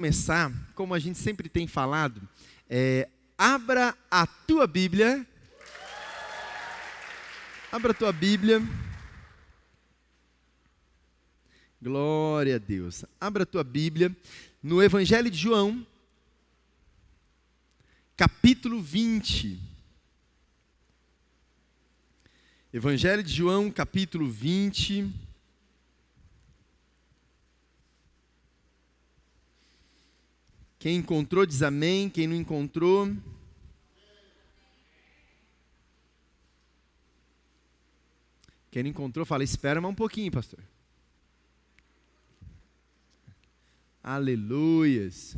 Começar, como a gente sempre tem falado, abra a tua Bíblia. Abra a tua Bíblia. Glória a Deus. Abra a tua Bíblia no Evangelho de João, capítulo 20. Evangelho de João, capítulo 20. Quem encontrou diz amém, quem não encontrou. Quem não encontrou fala, espera mais um pouquinho, pastor. Aleluias.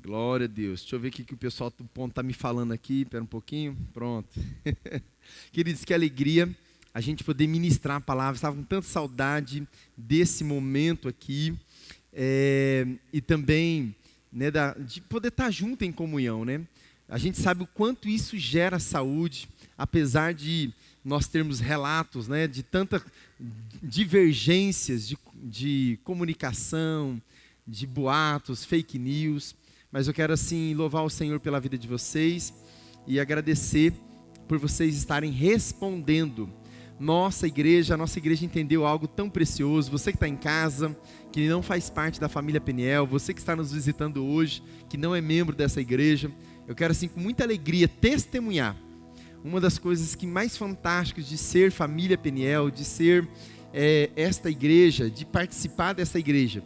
Glória a Deus. Deixa eu ver o que o pessoal do ponto está me falando aqui. Espera um pouquinho. Pronto. Queridos, que alegria a gente poder ministrar a palavra. Estava com tanta saudade desse momento aqui. E também de poder estar junto em comunhão, né? A gente sabe o quanto isso gera saúde, apesar de nós termos relatos, né, de tantas divergências de comunicação, de boatos, fake news. Mas eu quero assim louvar o Senhor pela vida de vocês e agradecer por vocês estarem respondendo. Nossa igreja entendeu algo tão precioso. Você que está em casa, que não faz parte da família Peniel, você que está nos visitando hoje, que não é membro dessa igreja, eu quero assim com muita alegria testemunhar uma das coisas que mais fantásticas de ser família Peniel, de ser esta igreja, de participar dessa igreja,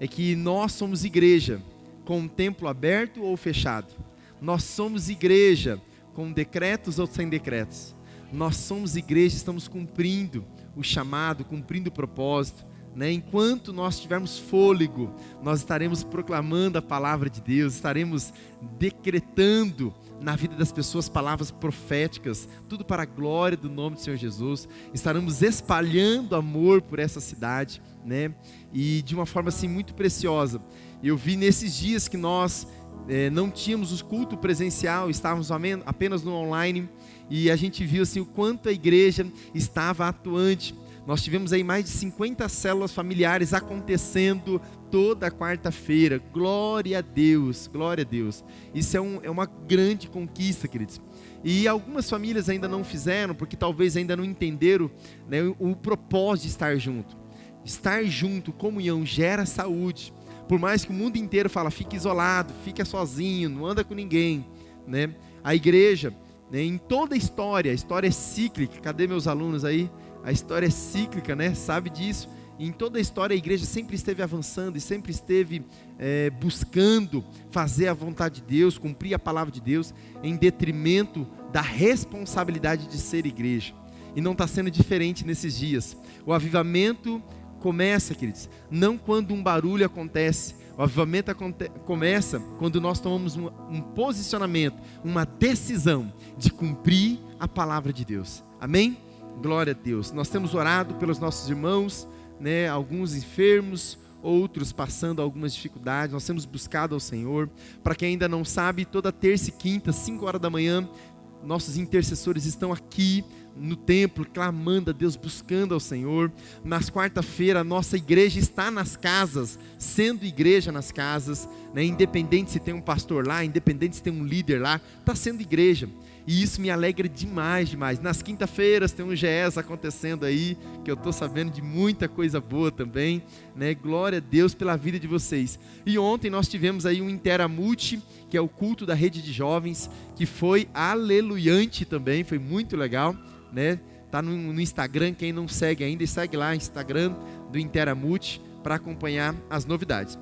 é que nós somos igreja com um templo aberto ou fechado. Nós somos igreja com decretos ou sem decretos. Nós somos igreja, estamos cumprindo o chamado, cumprindo o propósito, né? Enquanto nós tivermos fôlego, nós estaremos proclamando a palavra de Deus, estaremos decretando na vida das pessoas palavras proféticas, tudo para a glória do nome do Senhor Jesus. Estaremos espalhando amor por essa cidade, né? E de uma forma assim muito preciosa. Eu vi nesses dias que nós não tínhamos o culto presencial, estávamos apenas no online, e a gente viu assim o quanto a igreja estava atuante. Nós tivemos aí mais de 50 células familiares acontecendo toda quarta-feira. Glória a Deus, glória a Deus. Isso é uma grande conquista, queridos. E algumas famílias ainda não fizeram, porque talvez ainda não entenderam, né, o propósito de estar junto. Estar junto, comunhão, gera saúde. Por mais que o mundo inteiro fala, fique isolado, fique sozinho, não anda com ninguém, né? A igreja, né, em toda a história é cíclica. Cadê meus alunos aí? A história é cíclica, né? Sabe disso? Em toda a história a igreja sempre esteve avançando e sempre esteve buscando fazer a vontade de Deus, cumprir a palavra de Deus, em detrimento da responsabilidade de ser igreja. E não está sendo diferente nesses dias. O avivamento começa, queridos, não quando um barulho acontece. O avivamento começa quando nós tomamos um posicionamento, uma decisão de cumprir a palavra de Deus. Amém? Glória a Deus. Nós temos orado pelos nossos irmãos, né? Alguns enfermos, outros passando algumas dificuldades. Nós temos buscado ao Senhor. Para quem ainda não sabe, toda terça e quinta, 5 horas da manhã, nossos intercessores estão aqui no templo, clamando a Deus, buscando ao Senhor. Nas quarta-feira, a nossa igreja está nas casas, sendo igreja nas casas, né? Independente se tem um pastor lá, independente se tem um líder lá, está sendo igreja. E isso me alegra demais, demais. Nas quinta-feiras tem um GES acontecendo aí, que eu estou sabendo de muita coisa boa também, né? Glória a Deus pela vida de vocês. E ontem nós tivemos aí um Interamulti, que é o culto da rede de jovens, que foi aleluiante também, foi muito legal, né? Tá no Instagram, quem não segue ainda, segue lá, Instagram do Interamulti, para acompanhar as novidades.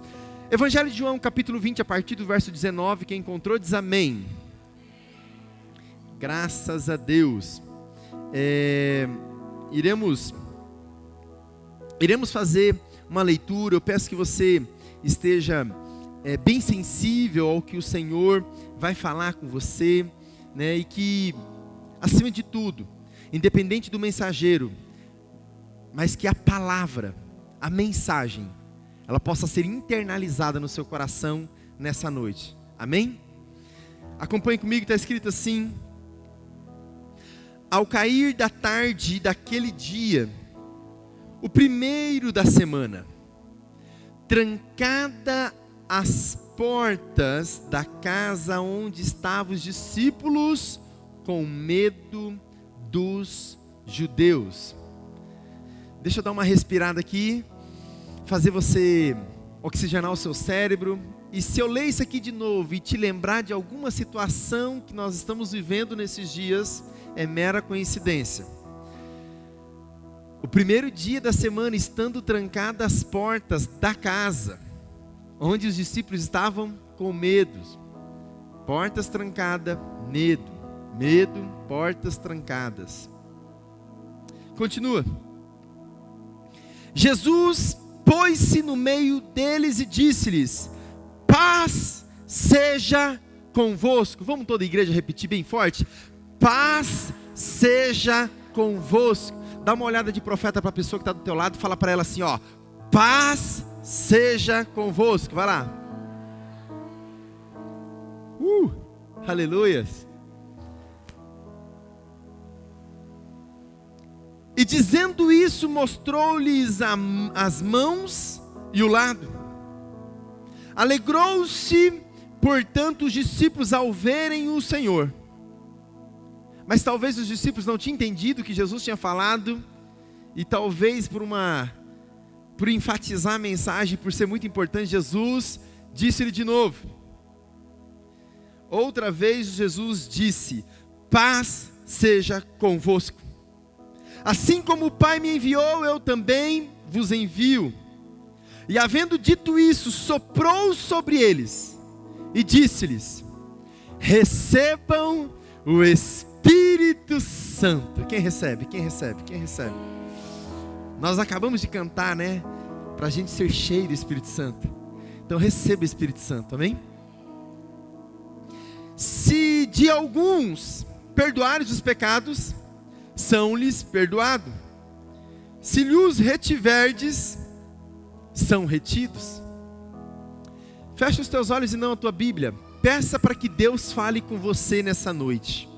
Evangelho de João, capítulo 20, a partir do verso 19, quem encontrou diz amém. Graças a Deus. Iremos fazer uma leitura. Eu peço que você esteja bem sensível ao que o Senhor vai falar com você, né? E que, acima de tudo, independente do mensageiro, mas que a palavra, a mensagem, ela possa ser internalizada no seu coração nessa noite. Amém? Acompanhe comigo, está escrito assim: ao cair da tarde daquele dia, o primeiro da semana, trancada as portas da casa onde estavam os discípulos, com medo dos judeus. Deixa eu dar uma respirada aqui, fazer você oxigenar o seu cérebro. E se eu ler isso aqui de novo e te lembrar de alguma situação que nós estamos vivendo nesses dias, é mera coincidência. O primeiro dia da semana, estando trancadas as portas da casa, onde os discípulos estavam com medo. Portas trancadas, medo. Medo, portas trancadas. Continua. Jesus pôs-se no meio deles e disse-lhes: paz seja convosco. Vamos toda a igreja repetir bem forte? Paz seja convosco. Dá uma olhada de profeta para a pessoa que está do teu lado e fala para ela assim, ó: paz seja convosco. Vai lá. Aleluias. E dizendo isso, mostrou-lhes as mãos e o lado. Alegrou-se, portanto, os discípulos ao verem o Senhor. Mas talvez os discípulos não tinham entendido o que Jesus tinha falado. E talvez por enfatizar a mensagem, por ser muito importante, Jesus disse-lhe de novo. Outra vez Jesus disse: paz seja convosco. Assim como o Pai me enviou, eu também vos envio. E havendo dito isso, soprou sobre eles e disse-lhes: recebam o Espírito Santo. Quem recebe? Quem recebe? Quem recebe? Nós acabamos de cantar, né? Para a gente ser cheio do Espírito Santo. Então receba o Espírito Santo, amém? Se de alguns perdoares os pecados, são-lhes perdoados. Se lhes retiverdes, são retidos. Fecha os teus olhos e não a tua Bíblia. Peça para que Deus fale com você nessa noite.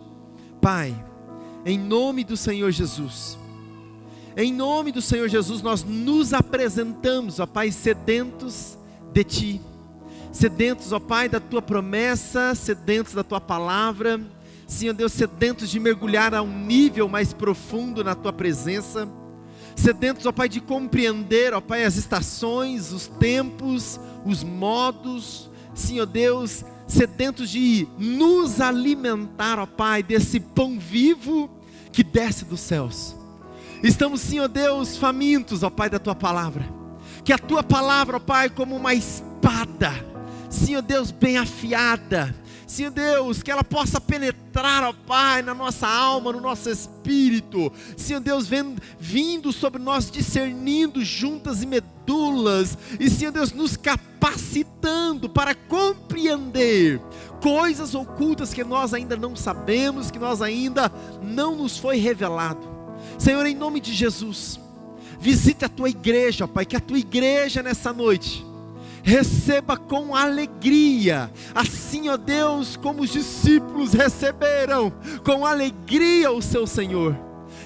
Pai, em nome do Senhor Jesus, em nome do Senhor Jesus, nós nos apresentamos, ó Pai, sedentos de Ti, sedentos, ó Pai, da Tua promessa, sedentos da Tua palavra, Senhor Deus, sedentos de mergulhar a um nível mais profundo na Tua presença, sedentos, ó Pai, de compreender, ó Pai, as estações, os tempos, os modos, Senhor Deus, sedentos de nos alimentar, ó Pai, desse pão vivo que desce dos céus. Estamos, Senhor Deus, famintos, ó Pai, da Tua palavra. Que a Tua palavra, ó Pai, como uma espada, Senhor Deus, bem afiada, Senhor Deus, que ela possa penetrar, ó Pai, na nossa alma, no nosso espírito, Senhor Deus, vindo sobre nós, discernindo juntas e medulas, e Senhor Deus, nos capacitando para compreender coisas ocultas que nós ainda não sabemos, que nós ainda não nos foi revelado. Senhor, em nome de Jesus, visita a Tua igreja, ó Pai, que a Tua igreja nessa noite receba com alegria, assim, ó Deus, como os discípulos receberam com alegria o seu Senhor.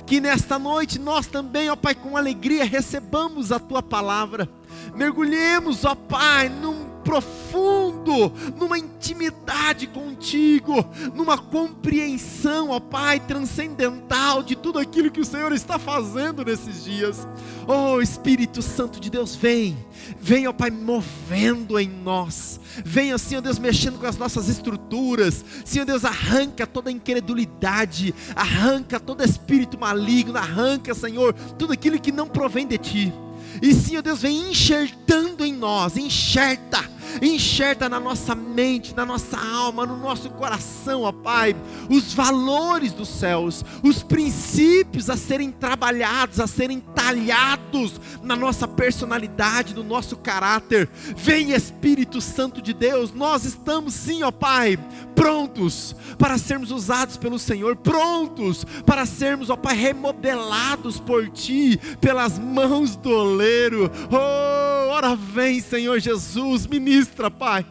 Que nesta noite nós também, ó Pai, com alegria recebamos a Tua palavra, mergulhemos, ó Pai, num profundo, numa intimidade contigo, numa compreensão, ó Pai, transcendental de tudo aquilo que o Senhor está fazendo nesses dias. Oh Espírito Santo de Deus, vem, ó Pai, movendo em nós, venha, Senhor Deus, mexendo com as nossas estruturas, Senhor Deus, arranca toda incredulidade, arranca todo espírito maligno, arranca, Senhor, tudo aquilo que não provém de Ti. E Senhor Deus, vem enxertando em nós, enxerta na nossa mente, na nossa alma, no nosso coração, ó Pai, os valores dos céus, os princípios a serem trabalhados, a serem talhados na nossa personalidade, no nosso caráter. Vem Espírito Santo de Deus, nós estamos sim, ó Pai, prontos para sermos usados pelo Senhor, prontos para sermos, ó Pai, remodelados por Ti, pelas mãos do oleiro. Oh, ora vem, Senhor Jesus, ministra, Pai,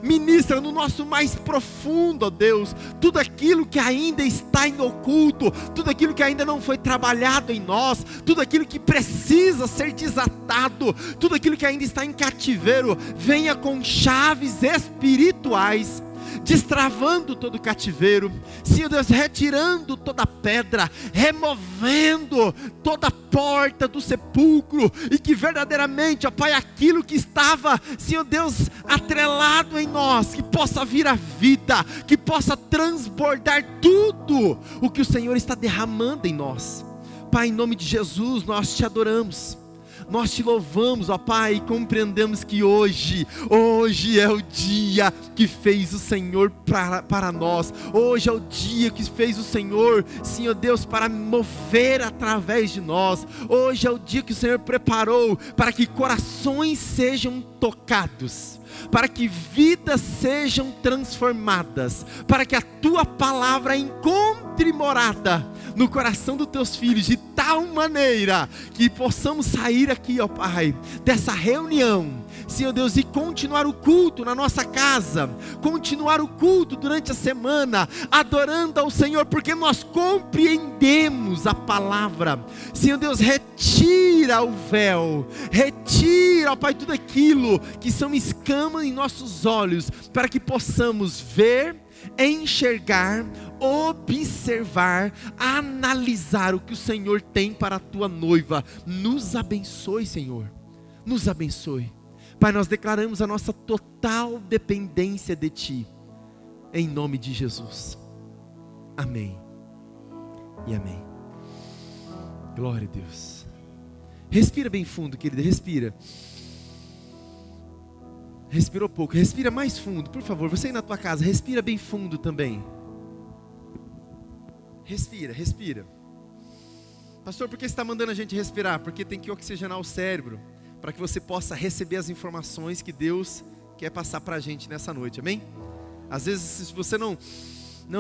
Ministra no nosso mais profundo, ó Deus, tudo aquilo que ainda está em oculto, tudo aquilo que ainda não foi trabalhado em nós, tudo aquilo que precisa ser desatado, tudo aquilo que ainda está em cativeiro, venha com chaves espirituais, destravando todo o cativeiro, Senhor Deus, retirando toda pedra, removendo toda porta do sepulcro, e que verdadeiramente, ó Pai, aquilo que estava, Senhor Deus, atrelado em nós, que possa vir à vida, que possa transbordar tudo o que o Senhor está derramando em nós. Pai, em nome de Jesus, nós te adoramos, nós te louvamos, ó Pai, e compreendemos que hoje é o dia que fez o Senhor para nós. Hoje é o dia que fez o Senhor, Senhor Deus, para mover através de nós. Hoje é o dia que o Senhor preparou para que corações sejam tocados, para que vidas sejam transformadas, para que a tua palavra encontre morada no coração dos teus filhos, de tal maneira que possamos sair aqui, ó Pai, dessa reunião, Senhor Deus, e continuar o culto na nossa casa, continuar o culto durante a semana, adorando ao Senhor, porque nós compreendemos a palavra. Senhor Deus, retira o véu, retira, ó Pai, tudo aquilo que são escamas em nossos olhos, para que possamos ver, enxergar, observar, analisar o que o Senhor tem para a tua noiva. Nos abençoe, Senhor, nos abençoe. Pai, nós declaramos a nossa total dependência de Ti, em nome de Jesus, amém e amém. Glória a Deus. Respira bem fundo, querida, respira. Respirou pouco, respira mais fundo, por favor. Você aí na tua casa, respira bem fundo também. Respira, respira. Pastor, por que você está mandando a gente respirar? Porque tem que oxigenar o cérebro, para que você possa receber as informações que Deus quer passar para a gente nessa noite, amém? Às vezes, se você não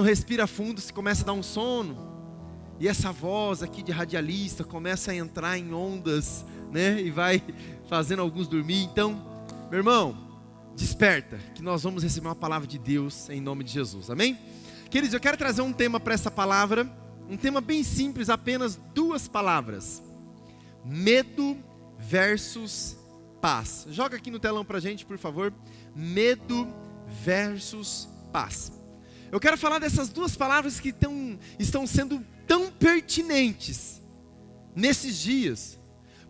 respira fundo, você começa a dar um sono, e essa voz aqui de radialista começa a entrar em ondas, né? E vai fazendo alguns dormir. Então, meu irmão, desperta, que nós vamos receber uma palavra de Deus em nome de Jesus, amém? Queridos, eu quero trazer um tema para essa palavra, um tema bem simples, apenas 2 palavras: medo versus paz. Joga aqui no telão para a gente, por favor. Medo versus paz. Eu quero falar dessas 2 palavras que estão sendo tão pertinentes nesses dias,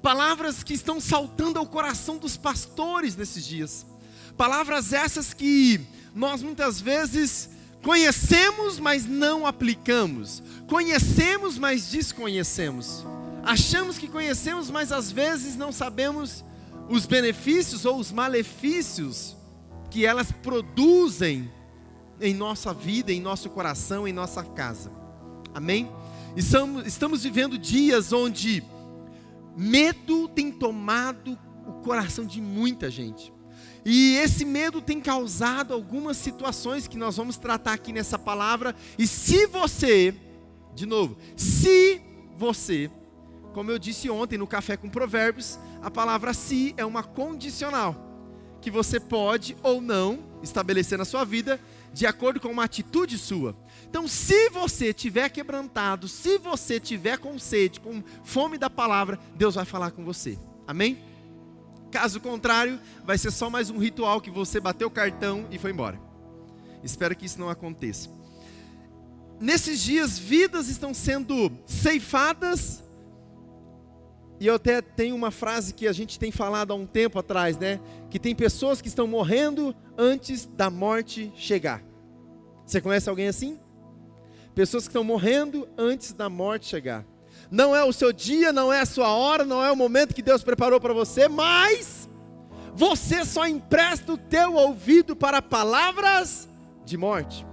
palavras que estão saltando ao coração dos pastores nesses dias, palavras essas que nós muitas vezes conhecemos, mas não aplicamos, conhecemos, mas desconhecemos, achamos que conhecemos, mas às vezes não sabemos os benefícios ou os malefícios que elas produzem em nossa vida, em nosso coração, em nossa casa, amém? Estamos vivendo dias onde medo tem tomado o coração de muita gente, e esse medo tem causado algumas situações que nós vamos tratar aqui nessa palavra. E se você, de novo, se você, como eu disse ontem no Café com Provérbios, a palavra se é uma condicional, que você pode ou não estabelecer na sua vida, de acordo com uma atitude sua. Então, se você estiver quebrantado, se você estiver com sede, com fome da palavra, Deus vai falar com você, amém? Caso contrário, vai ser só mais um ritual que você bateu o cartão e foi embora. Espero que isso não aconteça. Nesses dias, vidas estão sendo ceifadas. E eu até tenho uma frase que a gente tem falado há um tempo atrás, né? Que tem pessoas que estão morrendo antes da morte chegar. Você conhece alguém assim? Pessoas que estão morrendo antes da morte chegar. Não é o seu dia, não é a sua hora, não é o momento que Deus preparou para você, mas você só empresta o teu ouvido para palavras de morte.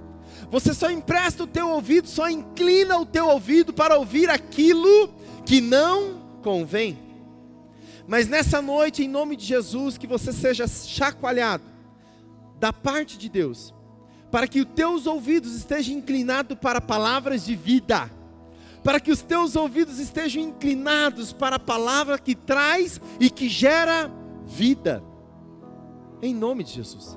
Você só empresta o teu ouvido, só inclina o teu ouvido para ouvir aquilo que não convém. Mas nessa noite, em nome de Jesus, que você seja chacoalhado da parte de Deus, para que os teus ouvidos estejam inclinados para palavras de vida, para que os teus ouvidos estejam inclinados para a palavra que traz e que gera vida, em nome de Jesus.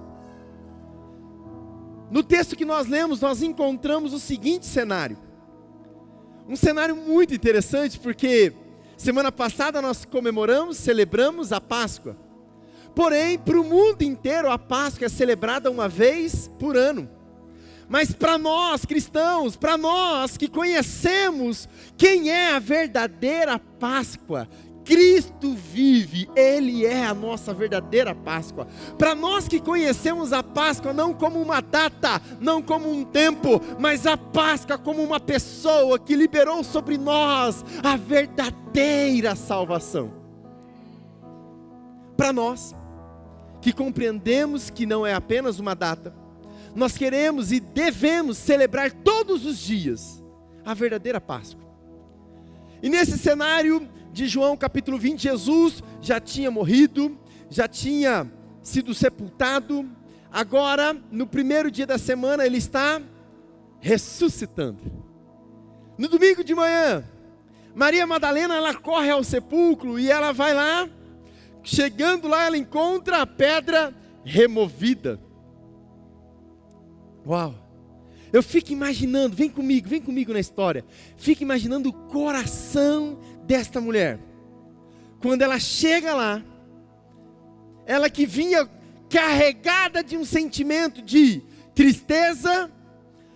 no texto que nós lemos, nós encontramos o seguinte cenário. Um cenário muito interessante, porque semana passada nós celebramos a Páscoa. Porém, para o mundo inteiro, a Páscoa é celebrada uma vez por ano. Mas para nós cristãos, para nós que conhecemos quem é a verdadeira Páscoa, Cristo vive, Ele é a nossa verdadeira Páscoa. Para nós que conhecemos a Páscoa não como uma data, não como um tempo, mas a Páscoa como uma pessoa que liberou sobre nós a verdadeira salvação. Para nós que compreendemos que não é apenas uma data, nós queremos e devemos celebrar todos os dias a verdadeira Páscoa. E nesse cenário de João capítulo 20, Jesus já tinha morrido, já tinha sido sepultado. Agora, no primeiro dia da semana, Ele está ressuscitando. No domingo de manhã, Maria Madalena, ela corre ao sepulcro e ela vai lá. Chegando lá, ela encontra a pedra removida. Uau! Eu fico imaginando, vem comigo na história. Fico imaginando o coração desta mulher. Quando ela chega lá, ela que vinha carregada de um sentimento de tristeza,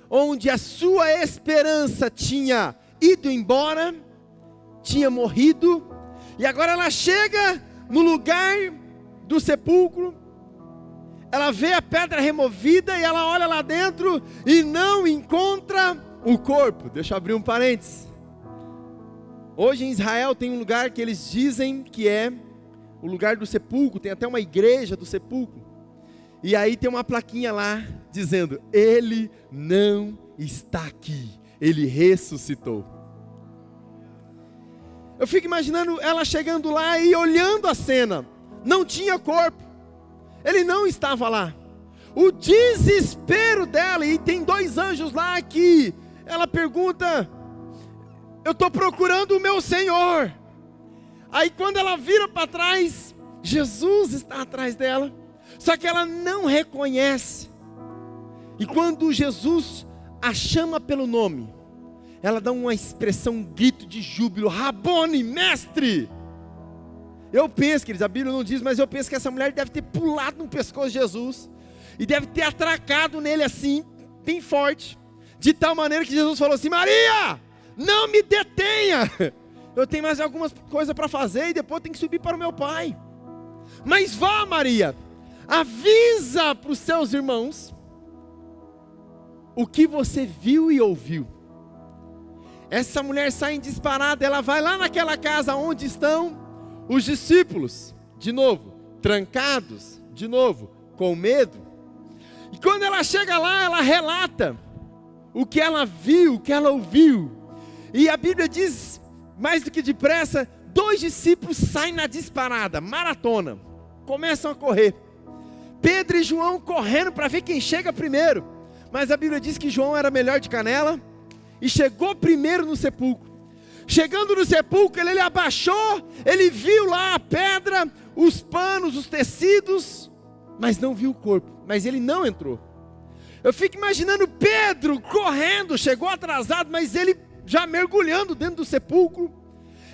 onde a sua esperança tinha ido embora, tinha morrido, e agora ela chega no lugar do sepulcro, ela vê a pedra removida e ela olha lá dentro e não encontra o corpo. Deixa eu abrir um parênteses. Hoje em Israel tem um lugar que eles dizem que é o lugar do sepulcro, tem até uma igreja do sepulcro. E aí tem uma plaquinha lá dizendo: Ele não está aqui, Ele ressuscitou. Eu fico imaginando ela chegando lá e olhando a cena. Não tinha corpo. Ele não estava lá. O desespero dela, e tem 2 anjos lá que ela pergunta: eu estou procurando o meu Senhor. Aí quando ela vira para trás, Jesus está atrás dela. Só que ela não reconhece. E quando Jesus a chama pelo nome, ela dá uma expressão, um grito de júbilo: Rabone, mestre! Eu penso, queridos, a Bíblia não diz, mas eu penso que essa mulher deve ter pulado no pescoço de Jesus, e deve ter atracado nele assim, bem forte, de tal maneira que Jesus falou assim: Maria, não me detenha, eu tenho mais algumas coisas para fazer, e depois eu tenho que subir para o meu pai. Mas vá, Maria, avisa para os seus irmãos o que você viu e ouviu. Essa mulher sai disparada, ela vai lá naquela casa onde estão os discípulos, de novo, trancados, de novo, com medo. E quando ela chega lá, ela relata o que ela viu, o que ela ouviu. E a Bíblia diz, mais do que depressa, 2 discípulos saem na disparada, maratona, começam a correr. Pedro e João correndo para ver quem chega primeiro. Mas a Bíblia diz que João era melhor de canela e chegou primeiro no sepulcro. Chegando no sepulcro, ele abaixou, ele viu lá a pedra, os panos, os tecidos, mas não viu o corpo, mas ele não entrou. Eu fico imaginando Pedro correndo, chegou atrasado, mas ele já mergulhando dentro do sepulcro,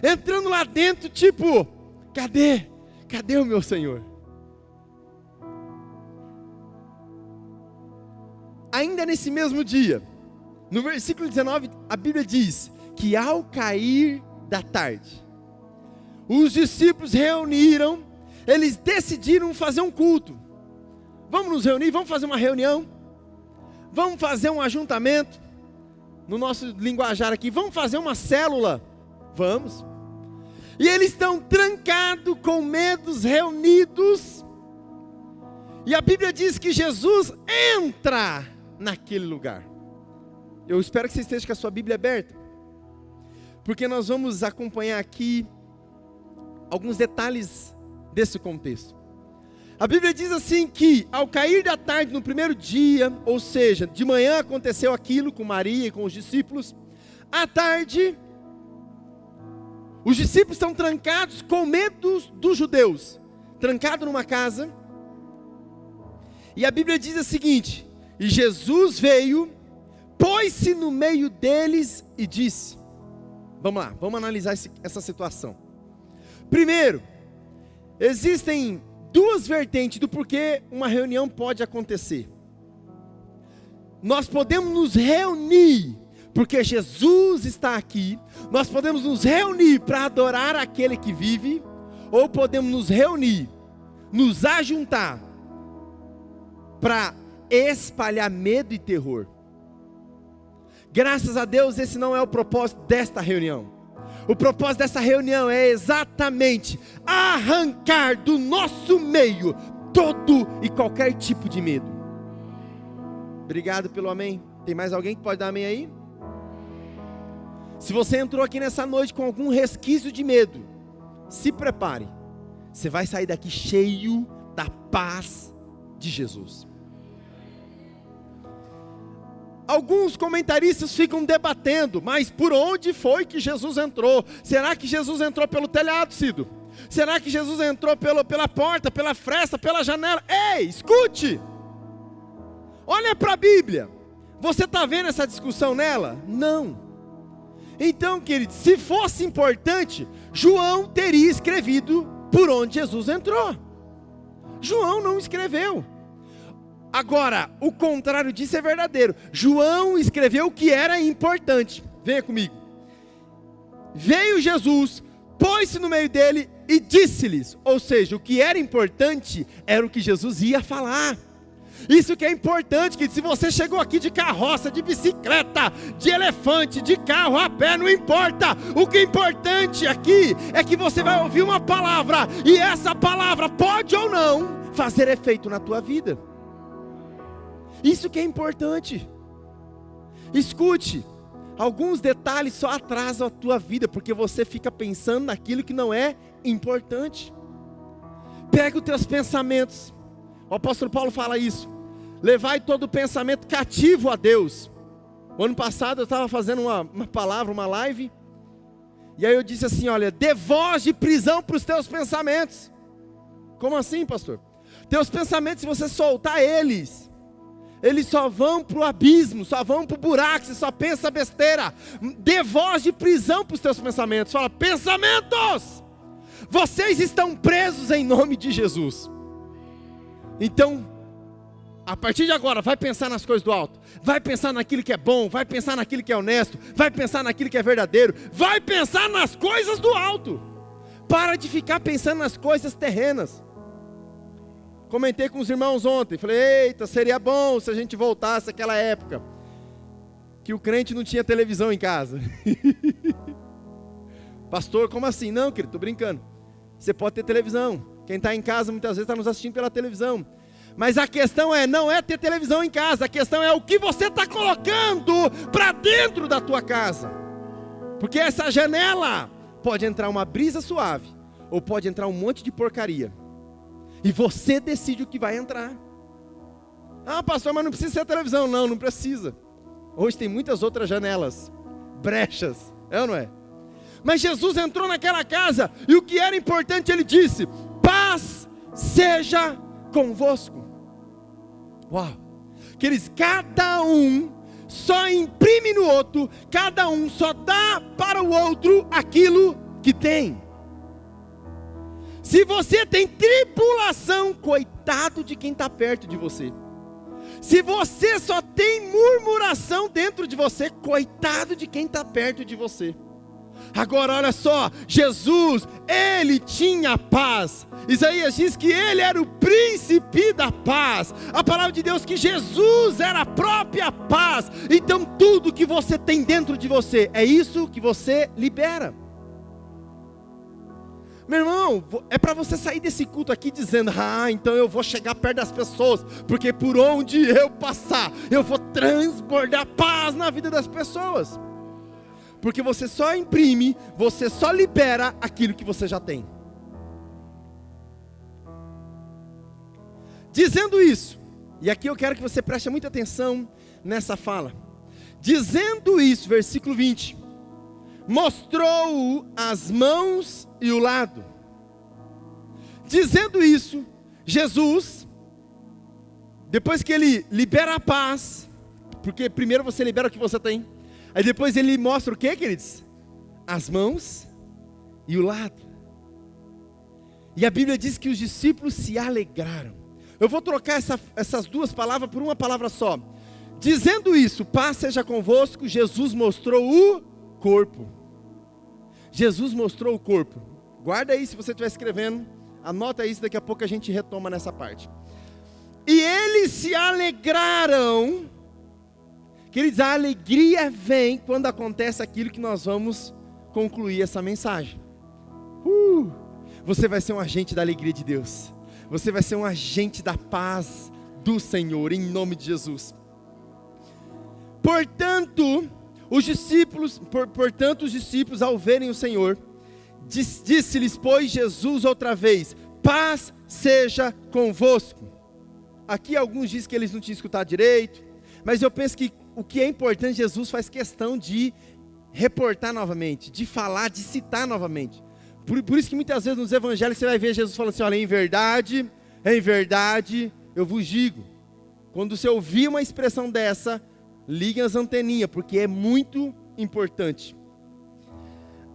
entrando lá dentro, tipo: cadê o meu Senhor? Ainda nesse mesmo dia, no versículo 19, a Bíblia diz que ao cair da tarde, os discípulos reuniram, eles decidiram fazer um culto. Vamos nos reunir, vamos fazer uma reunião, vamos fazer um ajuntamento, no nosso linguajar aqui, vamos fazer uma célula, vamos. E eles estão trancados, com medos, reunidos, e a Bíblia diz que Jesus entra naquele lugar. Eu espero que você esteja com a sua Bíblia aberta, porque nós vamos acompanhar aqui alguns detalhes desse contexto. A Bíblia diz assim que ao cair da tarde no primeiro dia, ou seja, de manhã aconteceu aquilo com Maria e com os discípulos. À tarde, os discípulos estão trancados com medo dos judeus, trancados numa casa. E a Bíblia diz o seguinte, E Jesus veio, pôs-se no meio deles e disse: vamos lá, vamos analisar essa situação. Primeiro, existem duas vertentes do porquê uma reunião pode acontecer. Nós podemos nos reunir porque Jesus está aqui. Nós podemos nos reunir para adorar aquele que vive, ou podemos nos reunir, nos ajuntar para espalhar medo e terror. Graças a Deus, esse não é o propósito desta reunião. O propósito dessa reunião é exatamente arrancar do nosso meio todo e qualquer tipo de medo. Obrigado pelo amém. Tem mais alguém que pode dar amém aí? Se você entrou aqui nessa noite com algum resquício de medo, se prepare. Você vai sair daqui cheio da paz de Jesus. Alguns comentaristas ficam debatendo, mas por onde foi que Jesus entrou? Será que Jesus entrou pelo telhado, Cido? Será que Jesus entrou pela porta, pela fresta, pela janela? Ei, escute! Olha para a Bíblia. Você está vendo essa discussão nela? Não. Então, querido, se fosse importante, João teria escrevido por onde Jesus entrou. João não escreveu. Agora, o contrário disso é verdadeiro. João escreveu o que era importante. Venha comigo. Veio Jesus, pôs-se no meio dele e disse-lhes. Ou seja, o que era importante era o que Jesus ia falar. Isso que é importante, que se você chegou aqui de carroça, de bicicleta, de elefante, de carro, a pé, não importa. O que é importante aqui é que você vai ouvir uma palavra, e essa palavra pode ou não fazer efeito na tua vida. Isso que é importante. Escute, alguns detalhes só atrasam a tua vida, porque você fica pensando naquilo que não é importante. Pega os teus pensamentos. O apóstolo Paulo fala isso: levai todo pensamento cativo a Deus. O ano passado eu estava fazendo uma palavra, uma live, e aí eu disse assim: olha, dê voz de prisão para os teus pensamentos. Como assim, pastor? Teus pensamentos, se você soltar eles só vão para o abismo, só vão para o buraco, você só pensa besteira. Dê voz de prisão para os teus pensamentos. Fala: pensamentos, vocês estão presos em nome de Jesus. Então, a partir de agora, vai pensar nas coisas do alto, vai pensar naquilo que é bom, vai pensar naquilo que é honesto, vai pensar naquilo que é verdadeiro, vai pensar nas coisas do alto. Para de ficar pensando nas coisas terrenas. Comentei com os irmãos ontem, falei: eita, seria bom se a gente voltasse àquela época que o crente não tinha televisão em casa. Pastor, como assim? Não, querido, estou brincando. Você pode ter televisão. Quem está em casa muitas vezes está nos assistindo pela televisão. Mas a questão não é ter televisão em casa. A questão é o que você está colocando para dentro da tua casa. Porque essa janela pode entrar uma brisa suave, ou pode entrar um monte de porcaria. E você decide o que vai entrar. Ah, pastor, mas não precisa ser televisão. Não, não precisa. Hoje tem muitas outras janelas, brechas, é ou não é? Mas Jesus entrou naquela casa, e o que era importante ele disse: paz seja convosco. Uau! Queridos, cada um só imprime no outro, cada um só dá para o outro aquilo que tem. Se você tem tribulação, coitado de quem está perto de você. Se você só tem murmuração dentro de você, coitado de quem está perto de você. Agora olha só, Jesus, ele tinha paz. Isaías diz que ele era o príncipe da paz. A palavra de Deus que Jesus era a própria paz. Então tudo que você tem dentro de você, é isso que você libera. Meu irmão, é para você sair desse culto aqui dizendo: ah, então eu vou chegar perto das pessoas, porque por onde eu passar, eu vou transbordar paz na vida das pessoas. Porque você só imprime, você só libera aquilo que você já tem. Dizendo isso, e aqui eu quero que você preste muita atenção nessa fala. Dizendo isso, versículo 20: mostrou as mãos e o lado. Dizendo isso, Jesus Depois que ele libera a paz, porque primeiro você libera o que você tem, aí depois ele mostra o que, queridos? As mãos e o lado. E a Bíblia diz que os discípulos se alegraram. Eu vou trocar essas duas palavras por uma palavra só. Dizendo isso, paz seja convosco, Jesus mostrou o corpo. Jesus mostrou o corpo. Guarda aí se você estiver escrevendo, anota isso, daqui a pouco a gente retoma nessa parte. E eles se alegraram. Queridos, a alegria vem quando acontece aquilo que nós vamos concluir essa mensagem. Você vai ser um agente da alegria de Deus. Você vai ser um agente da paz do Senhor, em nome de Jesus. Portanto, os discípulos, ao verem o Senhor, disse-lhes, pois, Jesus outra vez, paz seja convosco. Aqui alguns dizem que eles não tinham escutado direito, mas eu penso que o que é importante, Jesus faz questão de reportar novamente, de falar, de citar novamente. Por isso que muitas vezes nos evangelhos você vai ver Jesus falando assim, olha, em verdade, eu vos digo. Quando você ouvir uma expressão dessa, liguem as anteninhas, porque é muito importante.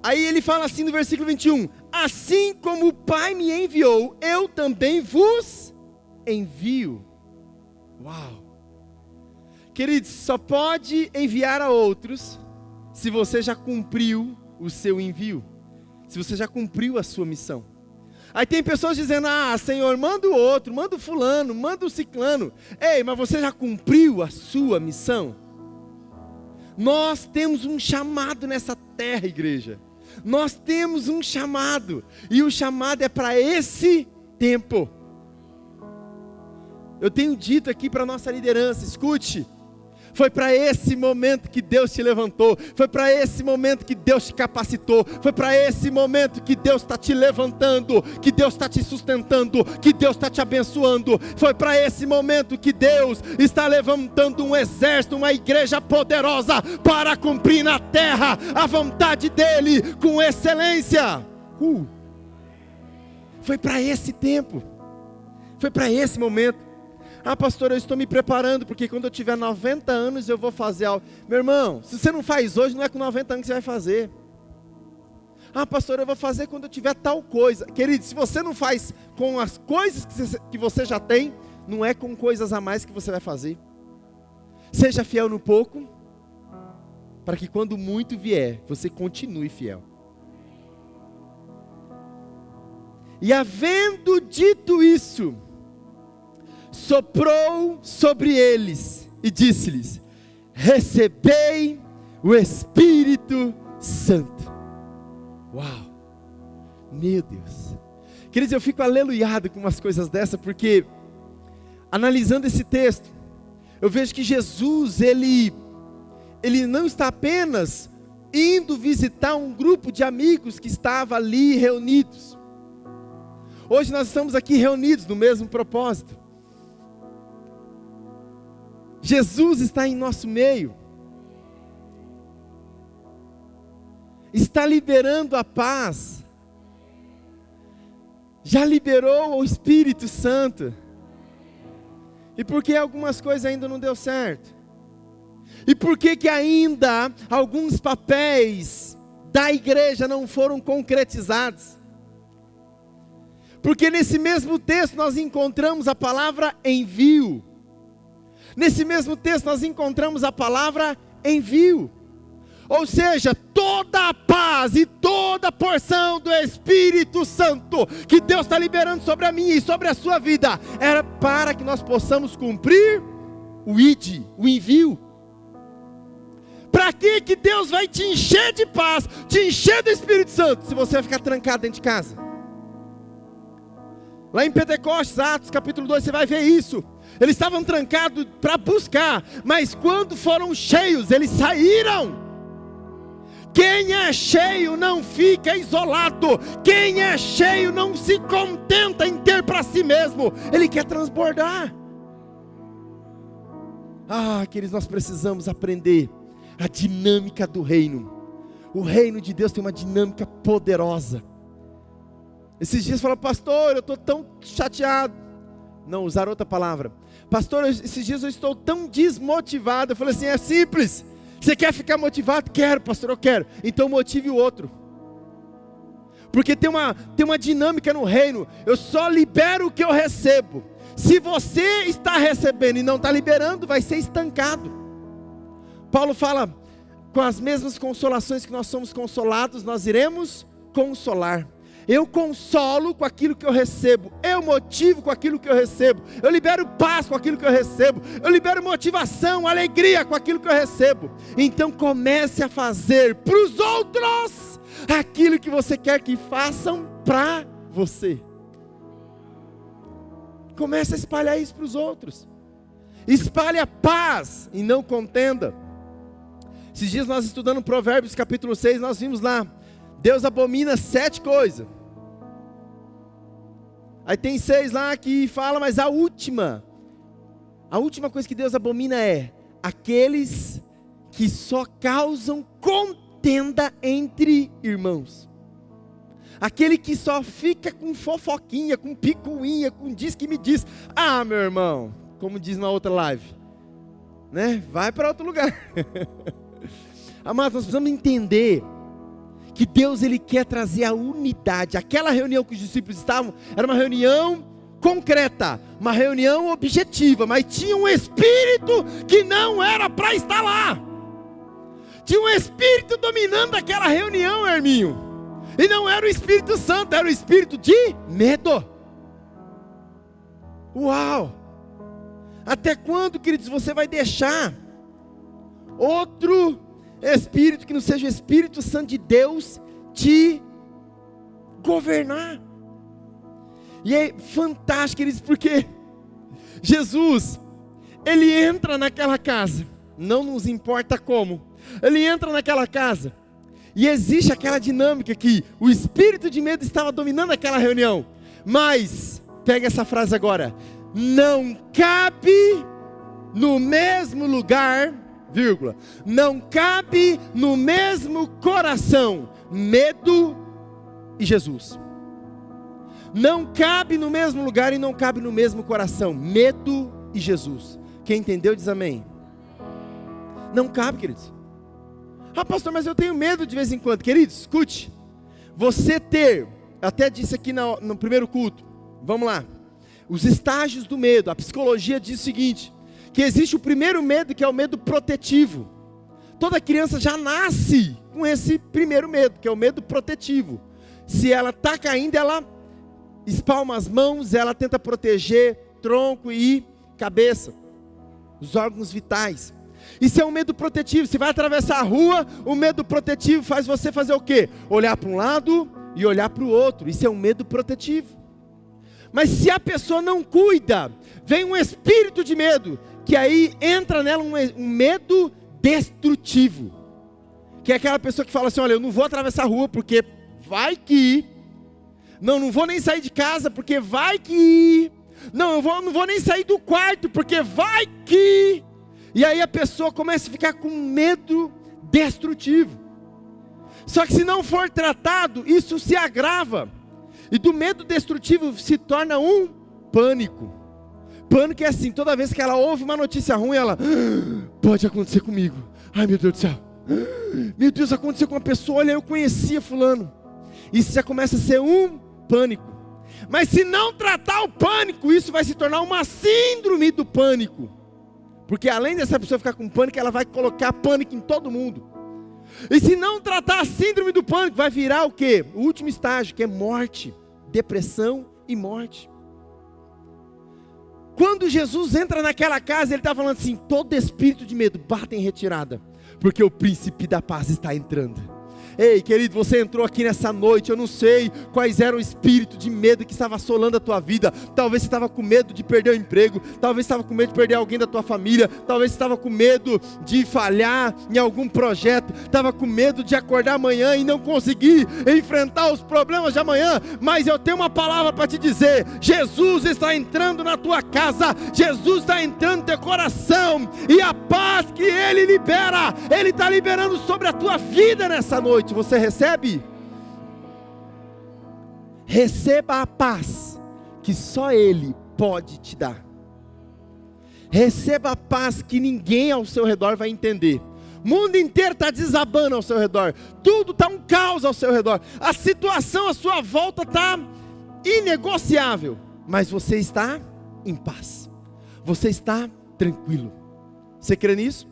Aí ele fala assim no versículo 21, assim como o Pai me enviou, eu também vos envio. Uau! Queridos, só pode enviar a outros se você já cumpriu o seu envio. Se você já cumpriu a sua missão. Aí tem pessoas dizendo, Senhor, manda o outro, manda o fulano, manda o ciclano. Ei, mas você já cumpriu a sua missão? Nós temos um chamado nessa terra, igreja. Nós temos um chamado. E o chamado é para esse tempo. Eu tenho dito aqui para a nossa liderança, escute. Foi para esse momento que Deus te levantou. Foi para esse momento que Deus te capacitou. Foi para esse momento que Deus está te levantando. Que Deus está te sustentando. Que Deus está te abençoando. Foi para esse momento que Deus está levantando um exército, uma igreja poderosa para cumprir na terra a vontade dEle com excelência. Foi para esse tempo. Foi para esse momento. Pastor, eu estou me preparando, porque quando eu tiver 90 anos eu vou fazer algo. Meu irmão, se você não faz hoje, não é com 90 anos que você vai fazer. Pastor, eu vou fazer quando eu tiver tal coisa. Querido, se você não faz com as coisas que você já tem, não é com coisas a mais que você vai fazer. Seja fiel no pouco, para que quando muito vier, você continue fiel. E havendo dito isso, soprou sobre eles e disse-lhes, recebei o Espírito Santo. Uau, meu Deus. Queridos, eu fico aleluiado com umas coisas dessa, porque analisando esse texto, eu vejo que Jesus, ele não está apenas indo visitar um grupo de amigos que estava ali reunidos. Hoje nós estamos aqui reunidos no mesmo propósito. Jesus está em nosso meio, está liberando a paz, já liberou o Espírito Santo. E por que algumas coisas ainda não deu certo? E por que ainda alguns papéis da igreja não foram concretizados? Porque nesse mesmo texto nós encontramos a palavra envio. Nesse mesmo texto nós encontramos a palavra envio. Ou seja, toda a paz e toda a porção do Espírito Santo que Deus está liberando sobre a minha e sobre a sua vida, era para que nós possamos cumprir o ID, o envio. Para que Deus vai te encher de paz, te encher do Espírito Santo, se você vai ficar trancado dentro de casa? Lá em Pentecostes, Atos capítulo 2, você vai ver isso. Eles estavam trancados para buscar, mas quando foram cheios, eles saíram. Quem é cheio não fica isolado. Quem é cheio não se contenta em ter para si mesmo. Ele quer transbordar. Queridos, nós precisamos aprender a dinâmica do reino. O reino de Deus tem uma dinâmica poderosa. Esses dias falaram, pastor, eu estou tão chateado. não, usar outra palavra. Pastor, esses dias eu estou tão desmotivado. Eu falei assim, é simples. Você quer ficar motivado? Quero, pastor, eu quero. Então motive o outro. Porque tem uma dinâmica no reino. Eu só libero o que eu recebo. Se você está recebendo e não está liberando, vai ser estancado. Paulo fala, com as mesmas consolações que nós somos consolados, nós iremos consolar. Eu consolo com aquilo que eu recebo, eu motivo com aquilo que eu recebo, eu libero paz com aquilo que eu recebo, eu libero motivação, alegria com aquilo que eu recebo. Então comece a fazer para os outros aquilo que você quer que façam para você. Comece a espalhar isso para os outros. Espalhe a paz e não contenda. Esses dias nós estudando Provérbios capítulo 6, nós vimos lá, Deus abomina 7 coisas. Aí tem 6 lá que fala, mas a última coisa que Deus abomina é aqueles que só causam contenda entre irmãos. Aquele que só fica com fofoquinha, com picuinha, com diz que me diz. Ah, meu irmão, como diz na outra live, né? Vai para outro lugar. Amados, nós precisamos entender que Deus, Ele quer trazer a unidade. Aquela reunião que os discípulos estavam, era uma reunião concreta, uma reunião objetiva, mas tinha um espírito que não era para estar lá. Tinha um espírito dominando aquela reunião, Herminho, e não era o Espírito Santo, era o espírito de medo. Uau! Até quando, queridos, você vai deixar outro espírito que não seja o Espírito Santo de Deus te governar? E é fantástico, queridos, porque Jesus, Ele entra naquela casa, não nos importa como, Ele entra naquela casa, e existe aquela dinâmica que o espírito de medo estava dominando aquela reunião, mas, pega essa frase agora, não cabe no mesmo lugar, vírgula, não cabe no mesmo coração, medo e Jesus. Não cabe no mesmo lugar e não cabe no mesmo coração, medo e Jesus. Quem entendeu diz amém. Não cabe, queridos. Ah, pastor, mas eu tenho medo de vez em quando. Queridos, escute. Você ter, até disse aqui no primeiro culto, vamos lá. Os estágios do medo, a psicologia diz o seguinte, que existe o primeiro medo, que é o medo protetivo. Toda criança já nasce com esse primeiro medo, que é o medo protetivo. Se ela está caindo, ela espalma as mãos, ela tenta proteger tronco e cabeça, os órgãos vitais. Isso é um medo protetivo. Se vai atravessar a rua, o medo protetivo faz você fazer o quê? Olhar para um lado e olhar para o outro. Isso é um medo protetivo. Mas se a pessoa não cuida, vem um espírito de medo, que aí entra nela um medo destrutivo, que é aquela pessoa que fala assim, olha, eu não vou atravessar a rua porque vai que, não vou nem sair de casa porque vai que, não vou nem sair do quarto porque vai que, e aí a pessoa começa a ficar com medo destrutivo. Só que se não for tratado, isso se agrava, e do medo destrutivo se torna um pânico. Pânico é assim, toda vez que ela ouve uma notícia ruim, ela, pode acontecer comigo, ai meu Deus do céu, meu Deus, aconteceu com uma pessoa, olha, eu conhecia fulano. Isso já começa a ser um pânico. Mas se não tratar o pânico, isso vai se tornar uma síndrome do pânico, porque além dessa pessoa ficar com pânico, ela vai colocar pânico em todo mundo. E se não tratar a síndrome do pânico, vai virar o quê? O último estágio, que é morte, depressão e morte. Quando Jesus entra naquela casa, ele está falando assim, todo espírito de medo, bata em retirada, porque o príncipe da paz está entrando. Ei, querido, você entrou aqui nessa noite, eu não sei quais eram o espírito de medo que estava assolando a tua vida. Talvez você estava com medo de perder o emprego, talvez você estava com medo de perder alguém da tua família, talvez você estava com medo de falhar em algum projeto, estava com medo de acordar amanhã e não conseguir enfrentar os problemas de amanhã, mas eu tenho uma palavra para te dizer, Jesus está entrando na tua casa, Jesus está entrando no teu coração, e a paz que Ele libera, Ele está liberando sobre a tua vida nessa noite. Você recebe? Receba a paz que só Ele pode te dar. Receba a paz que ninguém ao seu redor vai entender. O mundo inteiro está desabando ao seu redor. Tudo está um caos ao seu redor. A situação à sua volta está inegociável. Mas você está em paz. Você está tranquilo. Você crê nisso?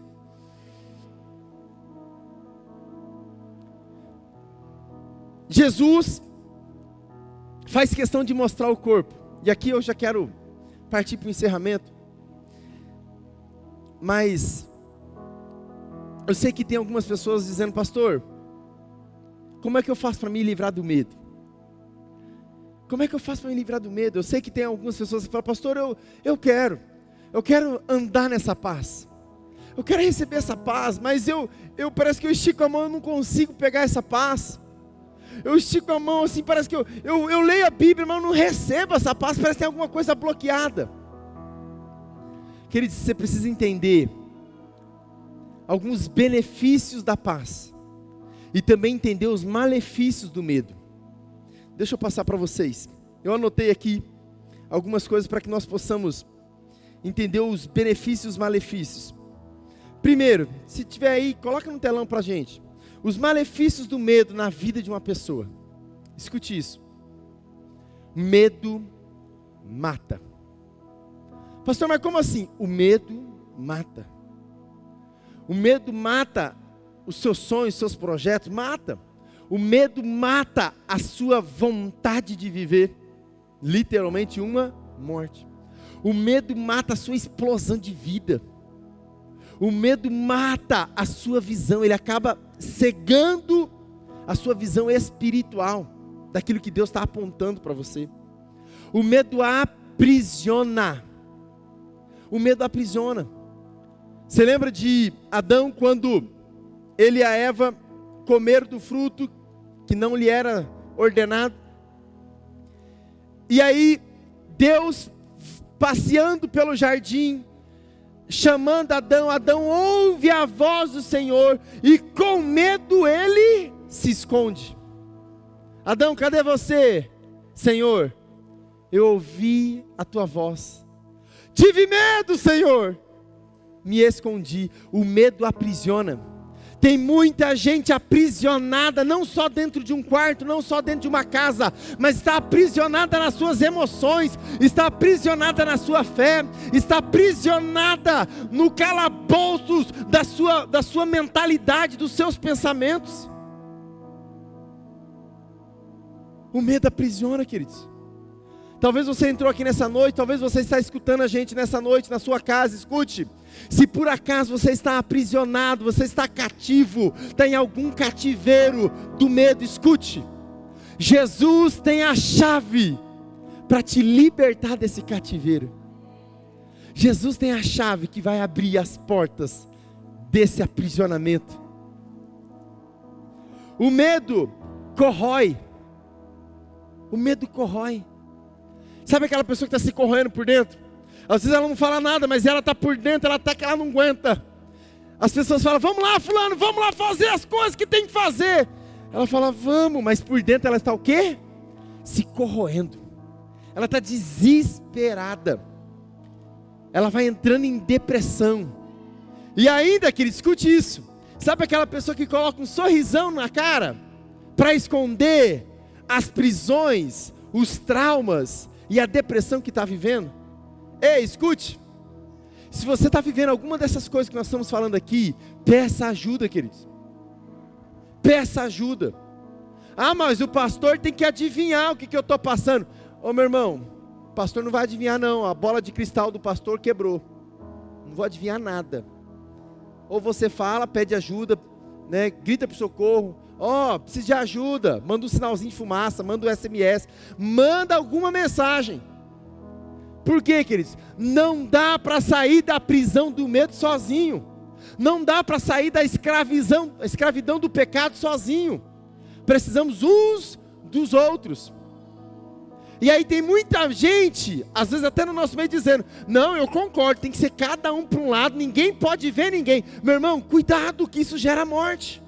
Jesus faz questão de mostrar o corpo. E aqui eu já quero partir para o encerramento. Mas eu sei que tem algumas pessoas dizendo: pastor, como é que eu faço para me livrar do medo? Como é que eu faço para me livrar do medo? Eu sei que tem algumas pessoas que falam: pastor, eu quero andar nessa paz. Eu quero receber essa paz, mas eu parece que eu estico a mão e não consigo pegar essa paz. Eu estico a mão assim, parece que eu leio a Bíblia, mas eu não recebo essa paz, parece que tem alguma coisa bloqueada. Queridos, você precisa entender alguns benefícios da paz e também entender os malefícios do medo. Deixa eu passar para vocês. Eu anotei aqui algumas coisas para que nós possamos entender os benefícios e os malefícios. Primeiro, se tiver aí, coloca no telão para a gente. Os malefícios do medo na vida de uma pessoa. Escute isso. Medo mata. Pastor, mas como assim? O medo mata. O medo mata os seus sonhos, seus projetos, mata. O medo mata a sua vontade de viver. Literalmente uma morte. O medo mata a sua explosão de vida. O medo mata a sua visão. Ele acaba cegando a sua visão espiritual daquilo que Deus está apontando para você. O medo aprisiona. O medo aprisiona. Você lembra de Adão quando ele e a Eva comeram do fruto que não lhe era ordenado? E aí Deus, passeando pelo jardim, chamando Adão, Adão ouve a voz do Senhor e com medo ele se esconde. Adão, cadê você? Senhor, eu ouvi a tua voz. Tive medo, Senhor. Me escondi. O medo aprisiona. Tem muita gente aprisionada, não só dentro de um quarto, não só dentro de uma casa, mas está aprisionada nas suas emoções, está aprisionada na sua fé, está aprisionada no calabouço da sua mentalidade, dos seus pensamentos. O medo aprisiona, queridos. Talvez você entrou aqui nessa noite, talvez você está escutando a gente nessa noite, na sua casa. Escute, se por acaso você está aprisionado, você está cativo, está em algum cativeiro do medo, escute, Jesus tem a chave para te libertar desse cativeiro. Jesus tem a chave que vai abrir as portas desse aprisionamento. O medo corrói. O medo corrói. Sabe aquela pessoa que está se corroendo por dentro? Às vezes ela não fala nada, mas ela está por dentro, ela está que ela não aguenta. As pessoas falam: vamos lá, fulano, vamos lá fazer as coisas que tem que fazer. Ela fala: vamos, mas por dentro ela está o quê? Se corroendo. Ela está desesperada. Ela vai entrando em depressão. E ainda, querido, escute isso. Sabe aquela pessoa que coloca um sorrisão na cara para esconder as prisões, os traumas e a depressão que está vivendo? Ei, escute, se você está vivendo alguma dessas coisas que nós estamos falando aqui, peça ajuda, queridos. Peça ajuda. Ah, mas o pastor tem que adivinhar o que eu estou passando. Ô meu irmão, o pastor não vai adivinhar não, a bola de cristal do pastor quebrou. Não vou adivinhar nada. Ou você fala, pede ajuda, né, grita para o socorro. Preciso de ajuda, manda um sinalzinho de fumaça, manda um SMS, manda alguma mensagem. Por quê, queridos? Não dá para sair da prisão do medo sozinho. Não dá para sair da escravidão do pecado sozinho. Precisamos uns dos outros. E aí tem muita gente, às vezes até no nosso meio, dizendo: não, eu concordo, tem que ser cada um para um lado, ninguém pode ver ninguém. Meu irmão, cuidado que isso gera morte.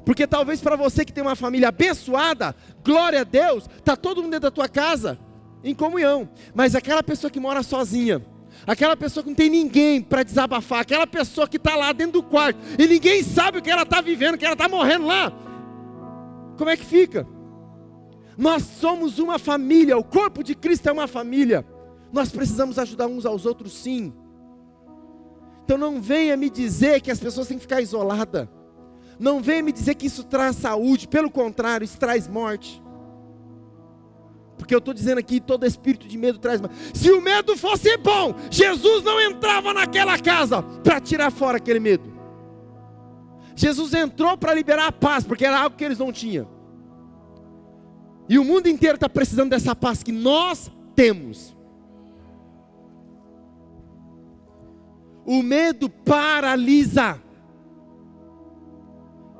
Porque talvez para você que tem uma família abençoada, glória a Deus, está todo mundo dentro da tua casa, em comunhão. Mas aquela pessoa que mora sozinha, aquela pessoa que não tem ninguém para desabafar, aquela pessoa que está lá dentro do quarto e ninguém sabe o que ela está vivendo, que ela está morrendo lá, como é que fica? Nós somos uma família, o corpo de Cristo é uma família. Nós precisamos ajudar uns aos outros, sim. Então não venha me dizer que as pessoas têm que ficar isoladas. Não venha me dizer que isso traz saúde. Pelo contrário, isso traz morte. Porque eu estou dizendo aqui, todo espírito de medo traz morte. Se o medo fosse bom, Jesus não entrava naquela casa para tirar fora aquele medo. Jesus entrou para liberar a paz, porque era algo que eles não tinham. E o mundo inteiro está precisando dessa paz que nós temos. O medo paralisa.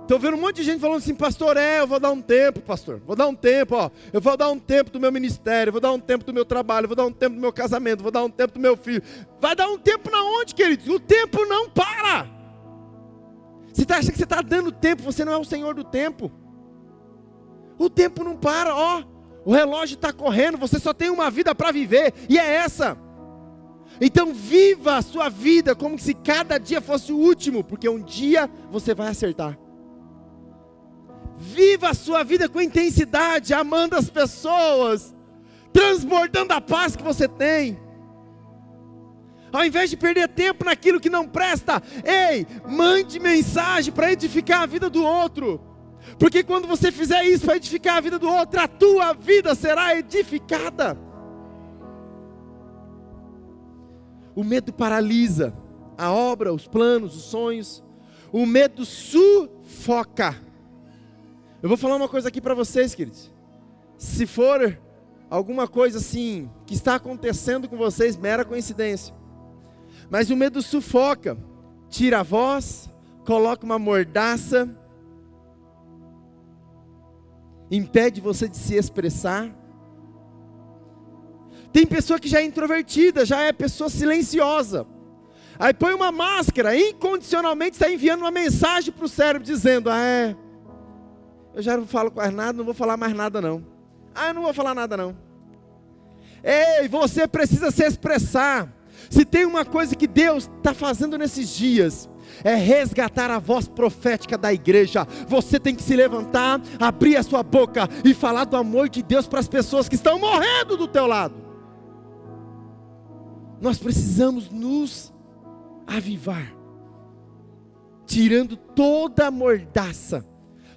Estou vendo um monte de gente falando assim, pastor, eu vou dar um tempo, pastor. Vou dar um tempo, eu vou dar um tempo do meu ministério, vou dar um tempo do meu trabalho, vou dar um tempo do meu casamento, vou dar um tempo do meu filho. Vai dar um tempo na onde, queridos? O tempo não para. Você está achando que você está dando tempo, você não é o Senhor do tempo. O tempo não para, o relógio está correndo, você só tem uma vida para viver, e é essa. Então viva a sua vida como se cada dia fosse o último, porque um dia você vai acertar. Viva a sua vida com intensidade, amando as pessoas, transbordando a paz que você tem. Ao invés de perder tempo naquilo que não presta, mande mensagem para edificar a vida do outro. Porque quando você fizer isso para edificar a vida do outro, a tua vida será edificada. O medo paralisa a obra, os planos, os sonhos. O medo sufoca. Eu vou falar uma coisa aqui para vocês, queridos. Se for alguma coisa assim que está acontecendo com vocês, mera coincidência. Mas o medo sufoca, tira a voz, coloca uma mordaça, impede você de se expressar. Tem pessoa que já é introvertida, já é pessoa silenciosa. Aí põe uma máscara, incondicionalmente está enviando uma mensagem para o cérebro, dizendo, eu já não falo quase nada, não vou falar mais nada não. Eu não vou falar nada não. Você precisa se expressar. Se tem uma coisa que Deus está fazendo nesses dias, é resgatar a voz profética da igreja. Você tem que se levantar, abrir a sua boca e falar do amor de Deus para as pessoas que estão morrendo do teu lado. Nós precisamos nos avivar, tirando toda a mordaça,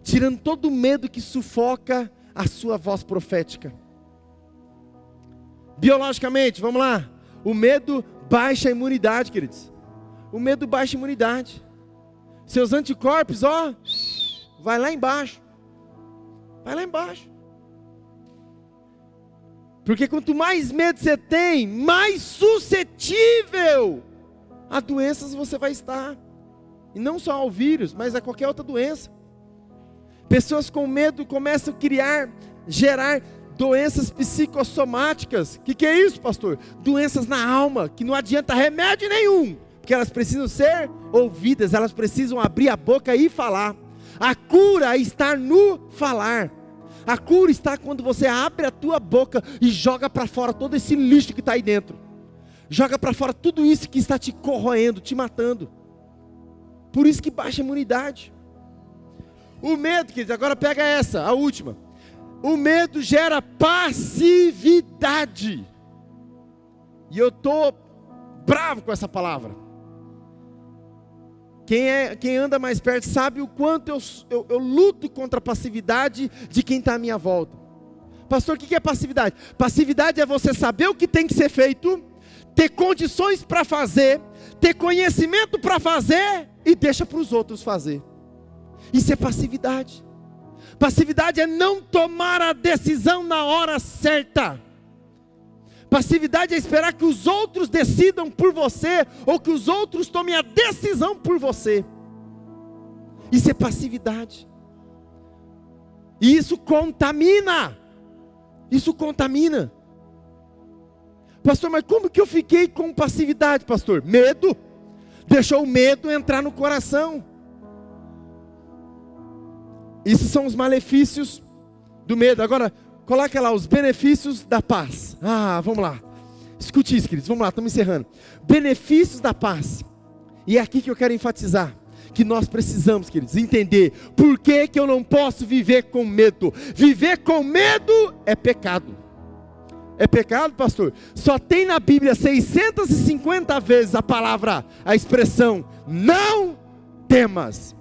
tirando todo o medo que sufoca a sua voz profética. Biologicamente, vamos lá, o medo baixa a imunidade, queridos. O medo baixa a imunidade. Seus anticorpos, vai lá embaixo. Vai lá embaixo. Porque quanto mais medo você tem, mais suscetível a doenças você vai estar. E não só ao vírus, mas a qualquer outra doença. Pessoas com medo começam a gerar doenças psicossomáticas. O que é isso, pastor? Doenças na alma, que não adianta remédio nenhum. Porque elas precisam ser ouvidas, elas precisam abrir a boca e falar. A cura está no falar. A cura está quando você abre a tua boca e joga para fora todo esse lixo que está aí dentro. Joga para fora tudo isso que está te corroendo, te matando. Por isso que baixa a imunidade. O medo, queridos, agora pega essa, a última. O medo gera passividade. E eu estou bravo com essa palavra. Quem anda mais perto sabe o quanto eu luto contra a passividade de quem está à minha volta. Pastor, o que é passividade? Passividade é você saber o que tem que ser feito, ter condições para fazer, ter conhecimento para fazer e deixa para os outros fazer. Isso é passividade. Passividade é não tomar a decisão na hora certa. Passividade é esperar que os outros decidam por você, ou que os outros tomem a decisão por você. Isso é passividade. E isso contamina. Isso contamina. Pastor, mas como que eu fiquei com passividade, pastor? Medo. Deixou o medo entrar no coração. Isso são os malefícios do medo. Agora, Coloca lá os benefícios da paz. Vamos lá. Escute isso, queridos. Vamos lá, estamos encerrando. Benefícios da paz. E é aqui que eu quero enfatizar. Que nós precisamos, queridos, entender. Por que eu não posso viver com medo? Viver com medo é pecado. É pecado, pastor? Só tem na Bíblia 650 vezes a expressão, não temas.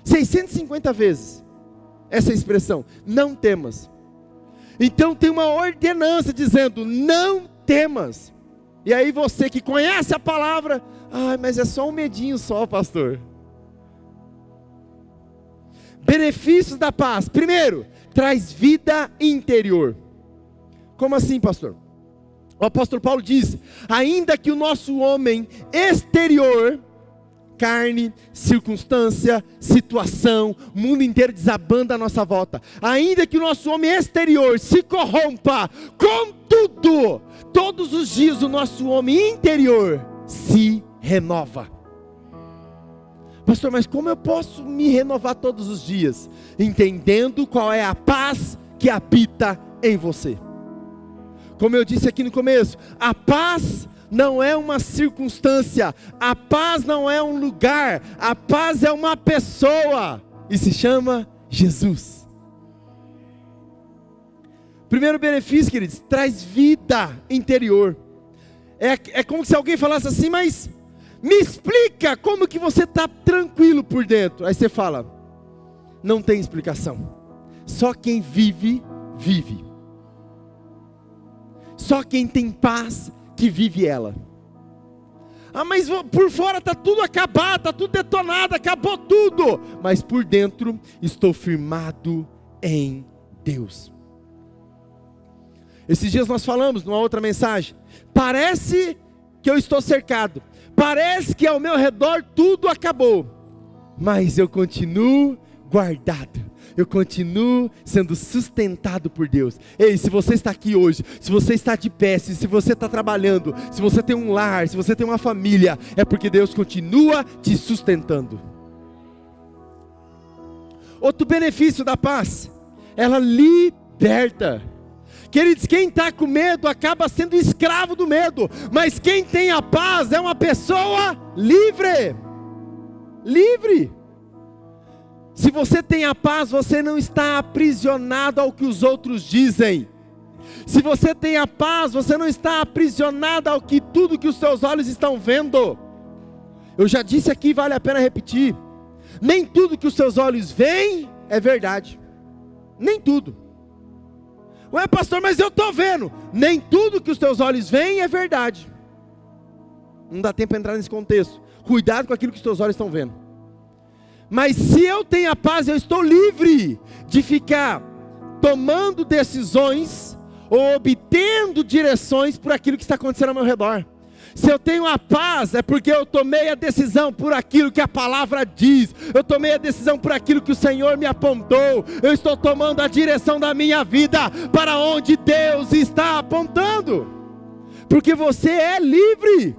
650 vezes. Essa expressão, não temas. Então tem uma ordenança dizendo, não temas. E aí você que conhece a palavra, mas é só um medinho só, pastor. Benefícios da paz. Primeiro, traz vida interior. Como assim, pastor? O apóstolo Paulo diz, ainda que o nosso homem exterior, carne, circunstância, situação, o mundo inteiro desabando à nossa volta. Ainda que o nosso homem exterior se corrompa, contudo, todos os dias o nosso homem interior se renova. Pastor, mas como eu posso me renovar todos os dias? Entendendo qual é a paz que habita em você. Como eu disse aqui no começo, a paz não é uma circunstância, a paz não é um lugar, a paz é uma pessoa, e se chama Jesus. Primeiro benefício, queridos, traz vida interior. É como se alguém falasse assim, mas me explica como que você está tranquilo por dentro. Aí você fala, não tem explicação, só quem vive, vive. Só quem tem paz que vive ela. Mas por fora está tudo acabado, está tudo detonado, acabou tudo. Mas por dentro estou firmado em Deus. Esses dias nós falamos numa outra mensagem. Parece que eu estou cercado. Parece que ao meu redor tudo acabou. Mas eu continuo guardado. Eu continuo sendo sustentado por Deus. Ei, se você está aqui hoje, se você está de pé, se você está trabalhando, se você tem um lar, se você tem uma família, é porque Deus continua te sustentando. Outro benefício da paz, ela liberta. Queridos, quem está com medo acaba sendo escravo do medo, mas quem tem a paz é uma pessoa livre. Livre. Se você tem a paz, você não está aprisionado ao que os outros dizem. Se você tem a paz, você não está aprisionado ao que tudo que os seus olhos estão vendo. Eu já disse aqui, vale a pena repetir. Nem tudo que os seus olhos veem é verdade. Nem tudo. Ué, pastor, mas eu estou vendo. Nem tudo que os teus olhos veem é verdade. Não dá tempo para entrar nesse contexto. Cuidado com aquilo que os teus olhos estão vendo. Mas se eu tenho a paz, eu estou livre de ficar tomando decisões ou obtendo direções por aquilo que está acontecendo ao meu redor. Se eu tenho a paz, é porque eu tomei a decisão por aquilo que a palavra diz. Eu tomei a decisão por aquilo que o Senhor me apontou. Eu estou tomando a direção da minha vida para onde Deus está apontando. Porque você é livre.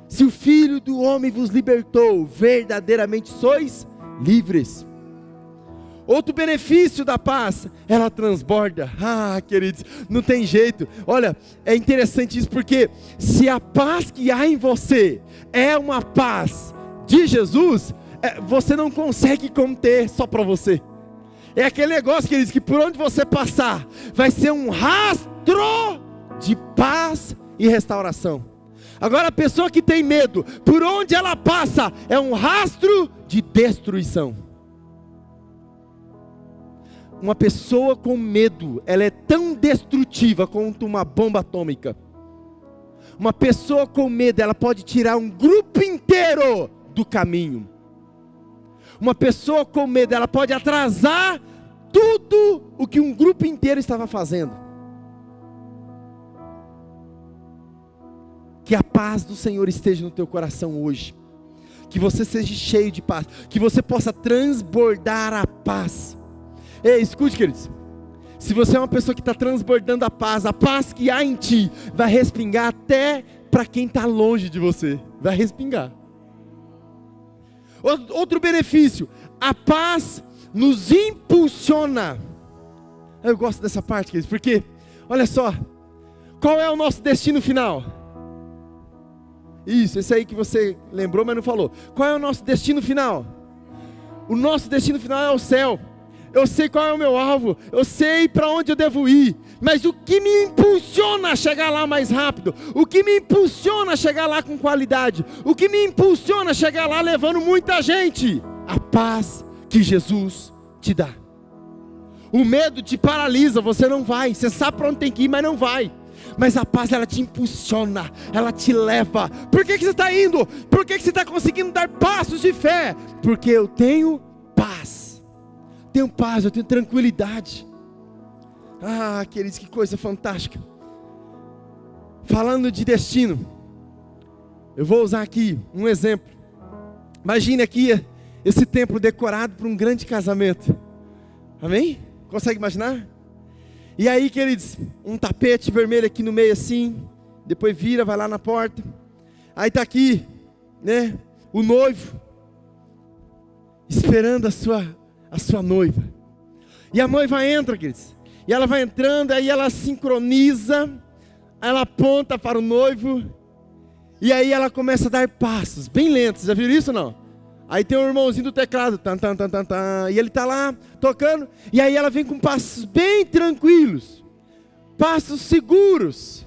Se o Filho do Homem vos libertou, verdadeiramente sois livres. Outro benefício da paz, ela transborda. Queridos, não tem jeito. Olha, é interessante isso, porque se a paz que há em você é uma paz de Jesus, você não consegue conter só para você. É aquele negócio, queridos, que por onde você passar, vai ser um rastro de paz e restauração. Agora a pessoa que tem medo, por onde ela passa, é um rastro de destruição. Uma pessoa com medo, ela é tão destrutiva quanto uma bomba atômica. Uma pessoa com medo, ela pode tirar um grupo inteiro do caminho. Uma pessoa com medo, ela pode atrasar tudo o que um grupo inteiro estava fazendo. Que a paz do Senhor esteja no teu coração hoje. Que você seja cheio de paz. Que você possa transbordar a paz. Ei, escute, queridos. Se você é uma pessoa que está transbordando a paz que há em ti, vai respingar até para quem está longe de você. Vai respingar. Outro benefício. A paz nos impulsiona Eu gosto dessa parte, queridos, porque, olha só, qual é o nosso destino final? Isso, esse aí que você lembrou, mas não falou. Qual é o nosso destino final? O nosso destino final é o céu. Eu sei qual é o meu alvo, eu sei para onde eu devo ir, mas o que me impulsiona a chegar lá mais rápido, o que me impulsiona a chegar lá com qualidade, o que me impulsiona a chegar lá levando muita gente? A paz que Jesus te dá. O medo te paralisa, você não vai, você sabe para onde tem que ir, mas não vai. Mas a paz, ela te impulsiona, ela te leva. Por que você está indo? Por que você está conseguindo dar passos de fé? Porque eu tenho paz. Tenho paz, eu tenho tranquilidade. Ah, queridos, que coisa fantástica. Falando de destino, eu vou usar aqui um exemplo. Imagine aqui esse templo decorado para um grande casamento. Amém? Consegue imaginar? E aí, queridos, um tapete vermelho aqui no meio assim, depois vira, vai lá na porta. Aí está aqui, né, o noivo, esperando a sua noiva. E a noiva entra, queridos. E ela vai entrando, aí ela sincroniza, ela aponta para o noivo, e aí ela começa a dar passos, bem lentos. Já viram isso ou não? Aí tem um irmãozinho do teclado, tan, tan, tan, tan, tan, e ele está lá, tocando, e aí ela vem com passos bem tranquilos, passos seguros,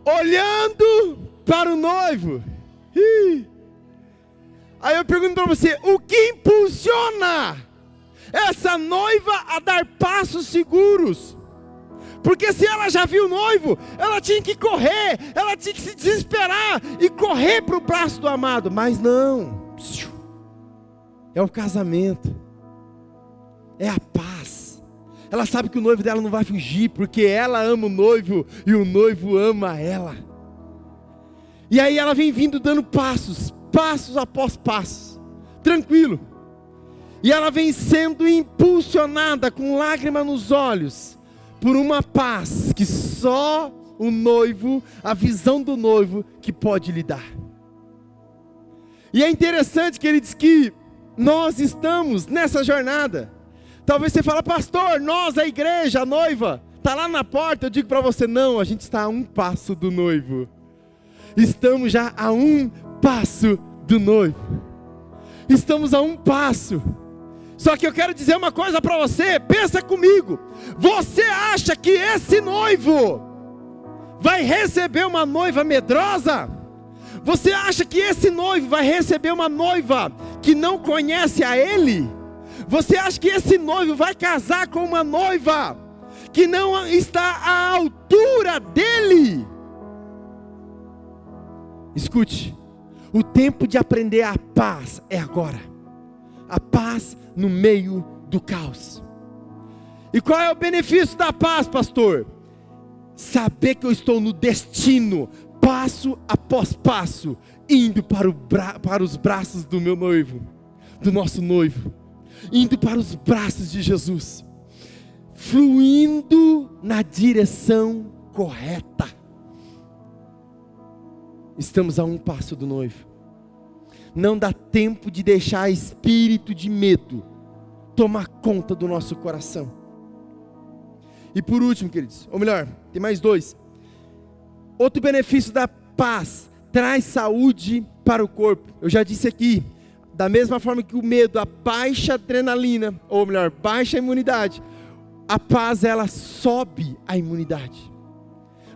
olhando para o noivo. Aí eu pergunto para você, o que impulsiona essa noiva a dar passos seguros? Porque se ela já viu o noivo, ela tinha que correr, ela tinha que se desesperar e correr para o braço do amado, mas não. É o casamento, é a paz. Ela sabe que o noivo dela não vai fugir, porque ela ama o noivo e o noivo ama ela. E aí ela vem vindo dando passos após passos, tranquilo. E ela vem sendo impulsionada com lágrima nos olhos, por uma paz que só o noivo, a visão do noivo que pode lhe dar. E é interessante que ele diz que nós estamos nessa jornada. Talvez você fale, pastor, nós, a igreja, a noiva, está lá na porta. Eu digo para você, não, a gente está a um passo do noivo. Estamos já a um passo do noivo. Estamos a um passo. Só que eu quero dizer uma coisa para você, pensa comigo. Você acha que esse noivo vai receber uma noiva medrosa? Você acha que esse noivo vai receber uma noiva que não conhece a ele? Você acha que esse noivo vai casar com uma noiva que não está à altura dele? Escute, o tempo de aprender a paz é agora. A paz no meio do caos. E qual é o benefício da paz, pastor? Saber que eu estou no destino, passo após passo, indo para os braços do meu noivo, do nosso noivo, indo para os braços de Jesus, fluindo na direção correta. Estamos a um passo do noivo. Não dá tempo de deixar espírito de medo tomar conta do nosso coração. E por último, queridos, ou melhor, tem mais dois. Outro benefício da paz, traz saúde para o corpo. Eu já disse aqui, da mesma forma que o medo, a baixa adrenalina, ou melhor, baixa a imunidade, a paz, ela sobe a imunidade.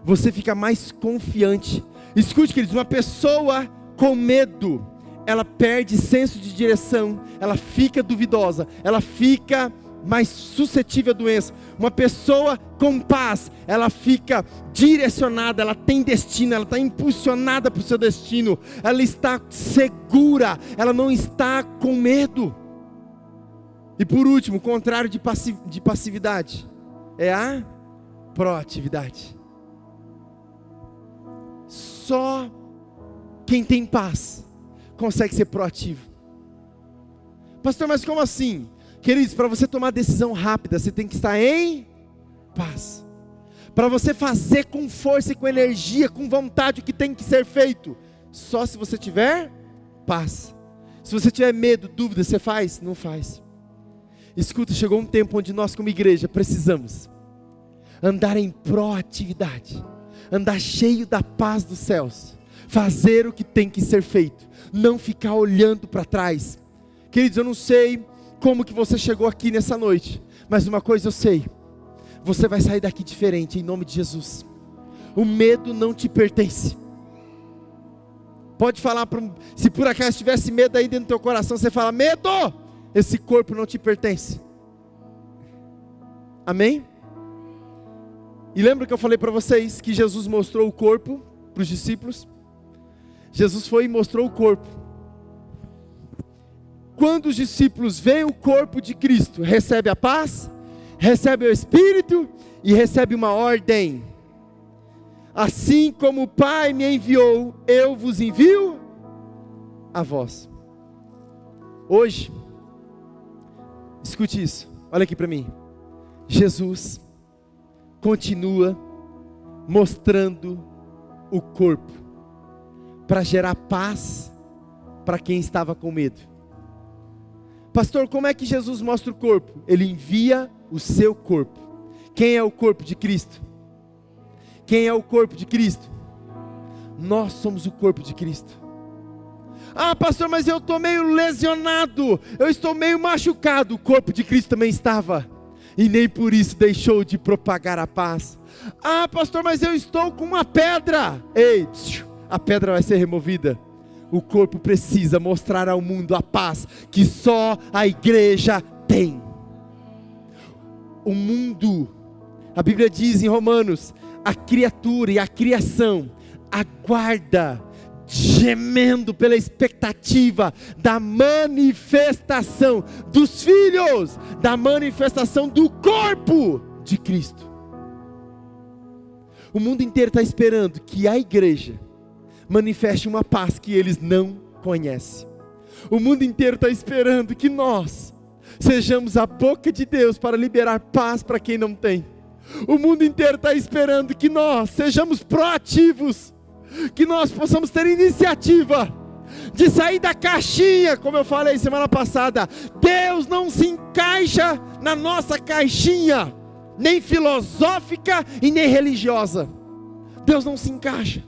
Você fica mais confiante. Escute, queridos, uma pessoa com medo, ela perde senso de direção, ela fica duvidosa, ela fica mais suscetível à doença. Uma pessoa com paz, ela fica direcionada, ela tem destino, ela está impulsionada para o seu destino, ela está segura, ela não está com medo. E por último, o contrário de passividade é a proatividade. Só quem tem paz consegue ser proativo. Pastor, mas como assim? Queridos, para você tomar decisão rápida, você tem que estar em paz. Para você fazer com força e com energia, com vontade o que tem que ser feito, só se você tiver paz. Se você tiver medo, dúvida, você faz? Não faz. Escuta, chegou um tempo onde nós como igreja precisamos andar em proatividade, andar cheio da paz dos céus, fazer o que tem que ser feito, não ficar olhando para trás. Queridos, eu não sei como que você chegou aqui nessa noite, mas uma coisa eu sei, você vai sair daqui diferente em nome de Jesus. O medo não te pertence. Pode falar, se por acaso tivesse medo aí dentro do teu coração, você fala: medo, esse corpo não te pertence. Amém? E lembra que eu falei para vocês que Jesus mostrou o corpo para os discípulos? Jesus foi e mostrou o corpo. Quando os discípulos veem o corpo de Cristo, recebe a paz, recebe o Espírito e recebe uma ordem: assim como o Pai me enviou, eu vos envio a vós. Hoje, escute isso, olha aqui para mim. Jesus continua mostrando o corpo para gerar paz para quem estava com medo. Pastor, como é que Jesus mostra o corpo? Ele envia o seu corpo. Quem é o corpo de Cristo? Quem é o corpo de Cristo? Nós somos o corpo de Cristo. Ah, pastor, mas eu estou meio lesionado, eu estou meio machucado. O corpo de Cristo também estava, e nem por isso deixou de propagar a paz. Ah, pastor, mas eu estou com uma pedra. Ei, a pedra vai ser removida. O corpo precisa mostrar ao mundo a paz que só a igreja tem. O mundo, a Bíblia diz em Romanos, a criatura e a criação aguarda, gemendo pela expectativa da manifestação dos filhos, da manifestação do corpo de Cristo. O mundo inteiro está esperando que a igreja manifeste uma paz que eles não conhecem. O mundo inteiro está esperando que nós sejamos a boca de Deus para liberar paz para quem não tem. O mundo inteiro está esperando que nós sejamos proativos, que nós possamos ter iniciativa de sair da caixinha, como eu falei semana passada. Deus não se encaixa na nossa caixinha, nem filosófica e nem religiosa. Deus não se encaixa.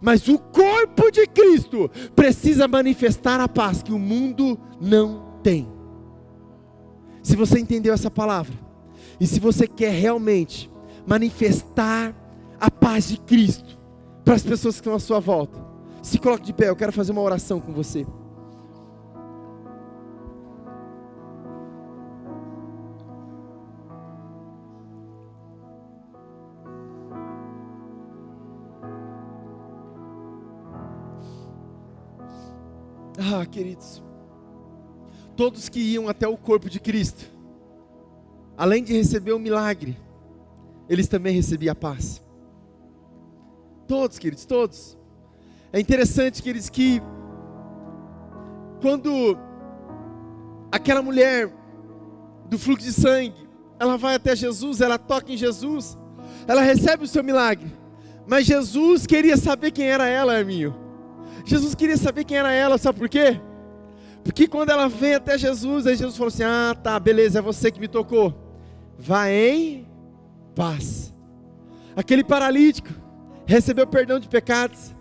Mas o corpo de Cristo precisa manifestar a paz que o mundo não tem. Se você entendeu essa palavra, e se você quer realmente manifestar a paz de Cristo para as pessoas que estão à sua volta, se coloque de pé, eu quero fazer uma oração com você. Ah, queridos, todos que iam até o corpo de Cristo, além de receber o milagre, eles também recebiam a paz. Todos, queridos, todos. É interessante, queridos, que quando aquela mulher do fluxo de sangue, ela vai até Jesus, ela toca em Jesus, ela recebe o seu milagre, mas Jesus queria saber quem era ela, Herminho. Jesus queria saber quem era ela, sabe por quê? Porque quando ela vem até Jesus, aí Jesus falou assim: ah, tá, beleza, é você que me tocou. Vá em paz. Aquele paralítico recebeu perdão de pecados,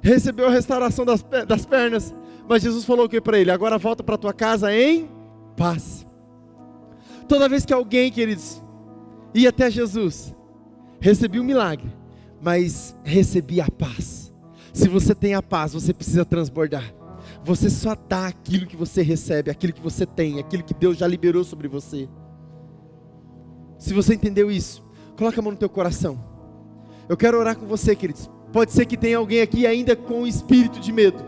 recebeu a restauração das pernas, mas Jesus falou o que para ele? Agora volta para tua casa em paz. Toda vez que alguém, queridos, ia até Jesus, recebia um milagre, mas recebia a paz. Se você tem a paz, você precisa transbordar. Você só dá aquilo que você recebe, aquilo que você tem, aquilo que Deus já liberou sobre você. Se você entendeu isso, coloca a mão no teu coração. Eu quero orar com você, queridos. Pode ser que tenha alguém aqui ainda com espírito de medo.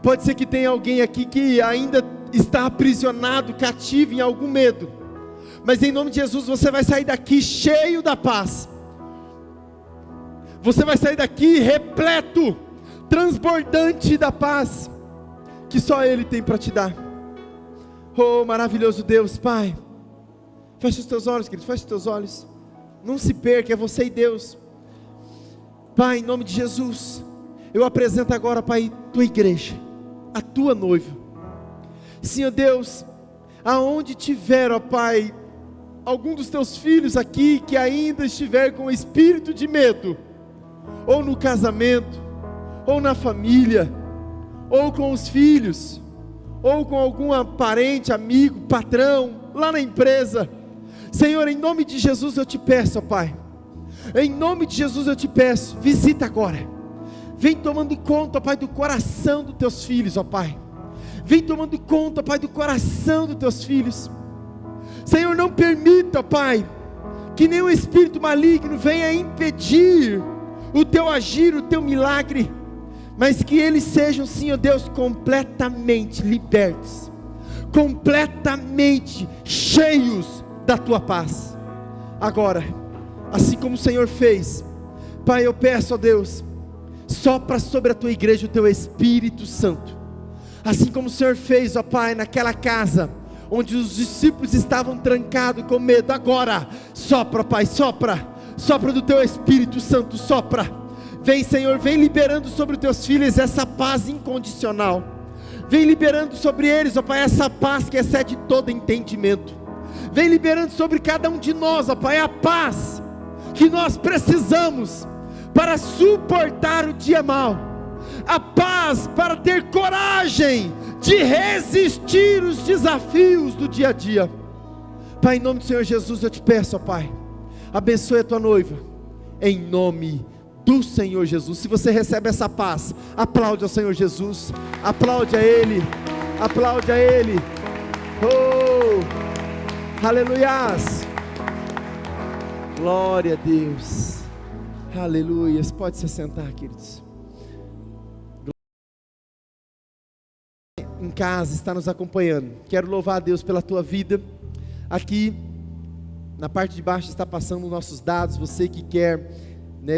Pode ser que tenha alguém aqui que ainda está aprisionado, cativo em algum medo. Mas em nome de Jesus, você vai sair daqui cheio da paz. Você vai sair daqui repleto, transbordante da paz que só Ele tem para te dar. Oh, maravilhoso Deus, Pai. Feche os teus olhos, queridos, feche os teus olhos. Não se perca, é você e Deus. Pai, em nome de Jesus, eu apresento agora, Pai, tua igreja, a tua noiva. Senhor Deus, aonde tiver, ó Pai, algum dos teus filhos aqui que ainda estiver com espírito de medo, ou no casamento, ou na família, ou com os filhos, ou com algum parente, amigo, patrão, lá na empresa, Senhor, em nome de Jesus eu te peço, ó Pai, em nome de Jesus eu te peço, visita agora, vem tomando conta, ó Pai, do coração dos teus filhos, ó Pai, vem tomando conta, ó Pai, do coração dos teus filhos, Senhor, não permita, ó Pai, que nenhum espírito maligno venha impedir o teu agir, o teu milagre, mas que eles sejam, sim, ó Deus, completamente libertos, completamente cheios da tua paz. Agora, assim como o Senhor fez, Pai, eu peço, ó Deus, sopra sobre a tua igreja o teu Espírito Santo, assim como o Senhor fez, ó Pai, naquela casa, onde os discípulos estavam trancados com medo. Agora, sopra, Pai, sopra do teu Espírito Santo, sopra. Vem, Senhor, vem liberando sobre os teus filhos essa paz incondicional. Vem liberando sobre eles, ó Pai, essa paz que excede todo entendimento. Vem liberando sobre cada um de nós, ó Pai, a paz que nós precisamos para suportar o dia mau. A paz para ter coragem de resistir os desafios do dia a dia. Pai, em nome do Senhor Jesus eu te peço, ó Pai, abençoe a tua noiva, em nome do Senhor Jesus. Se você recebe essa paz, aplaude ao Senhor Jesus, aplaude a Ele, aplaude a Ele. Oh, aleluias, glória a Deus, aleluias. Pode se sentar, queridos. Em casa, está nos acompanhando, quero louvar a Deus pela tua vida. Aqui na parte de baixo está passando os nossos dados. Você que quer,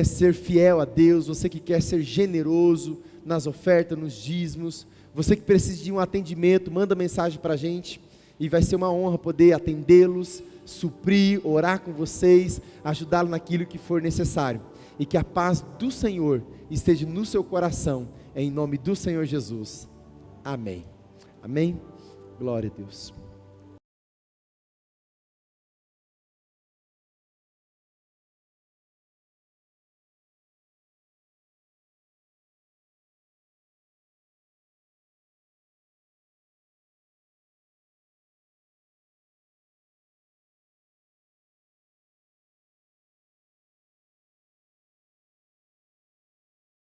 ser fiel a Deus, você que quer ser generoso nas ofertas, nos dízimos, você que precisa de um atendimento, manda mensagem para a gente, e vai ser uma honra poder atendê-los, suprir, orar com vocês, ajudá-los naquilo que for necessário, e que a paz do Senhor esteja no seu coração, em nome do Senhor Jesus. Amém. Amém. Glória a Deus.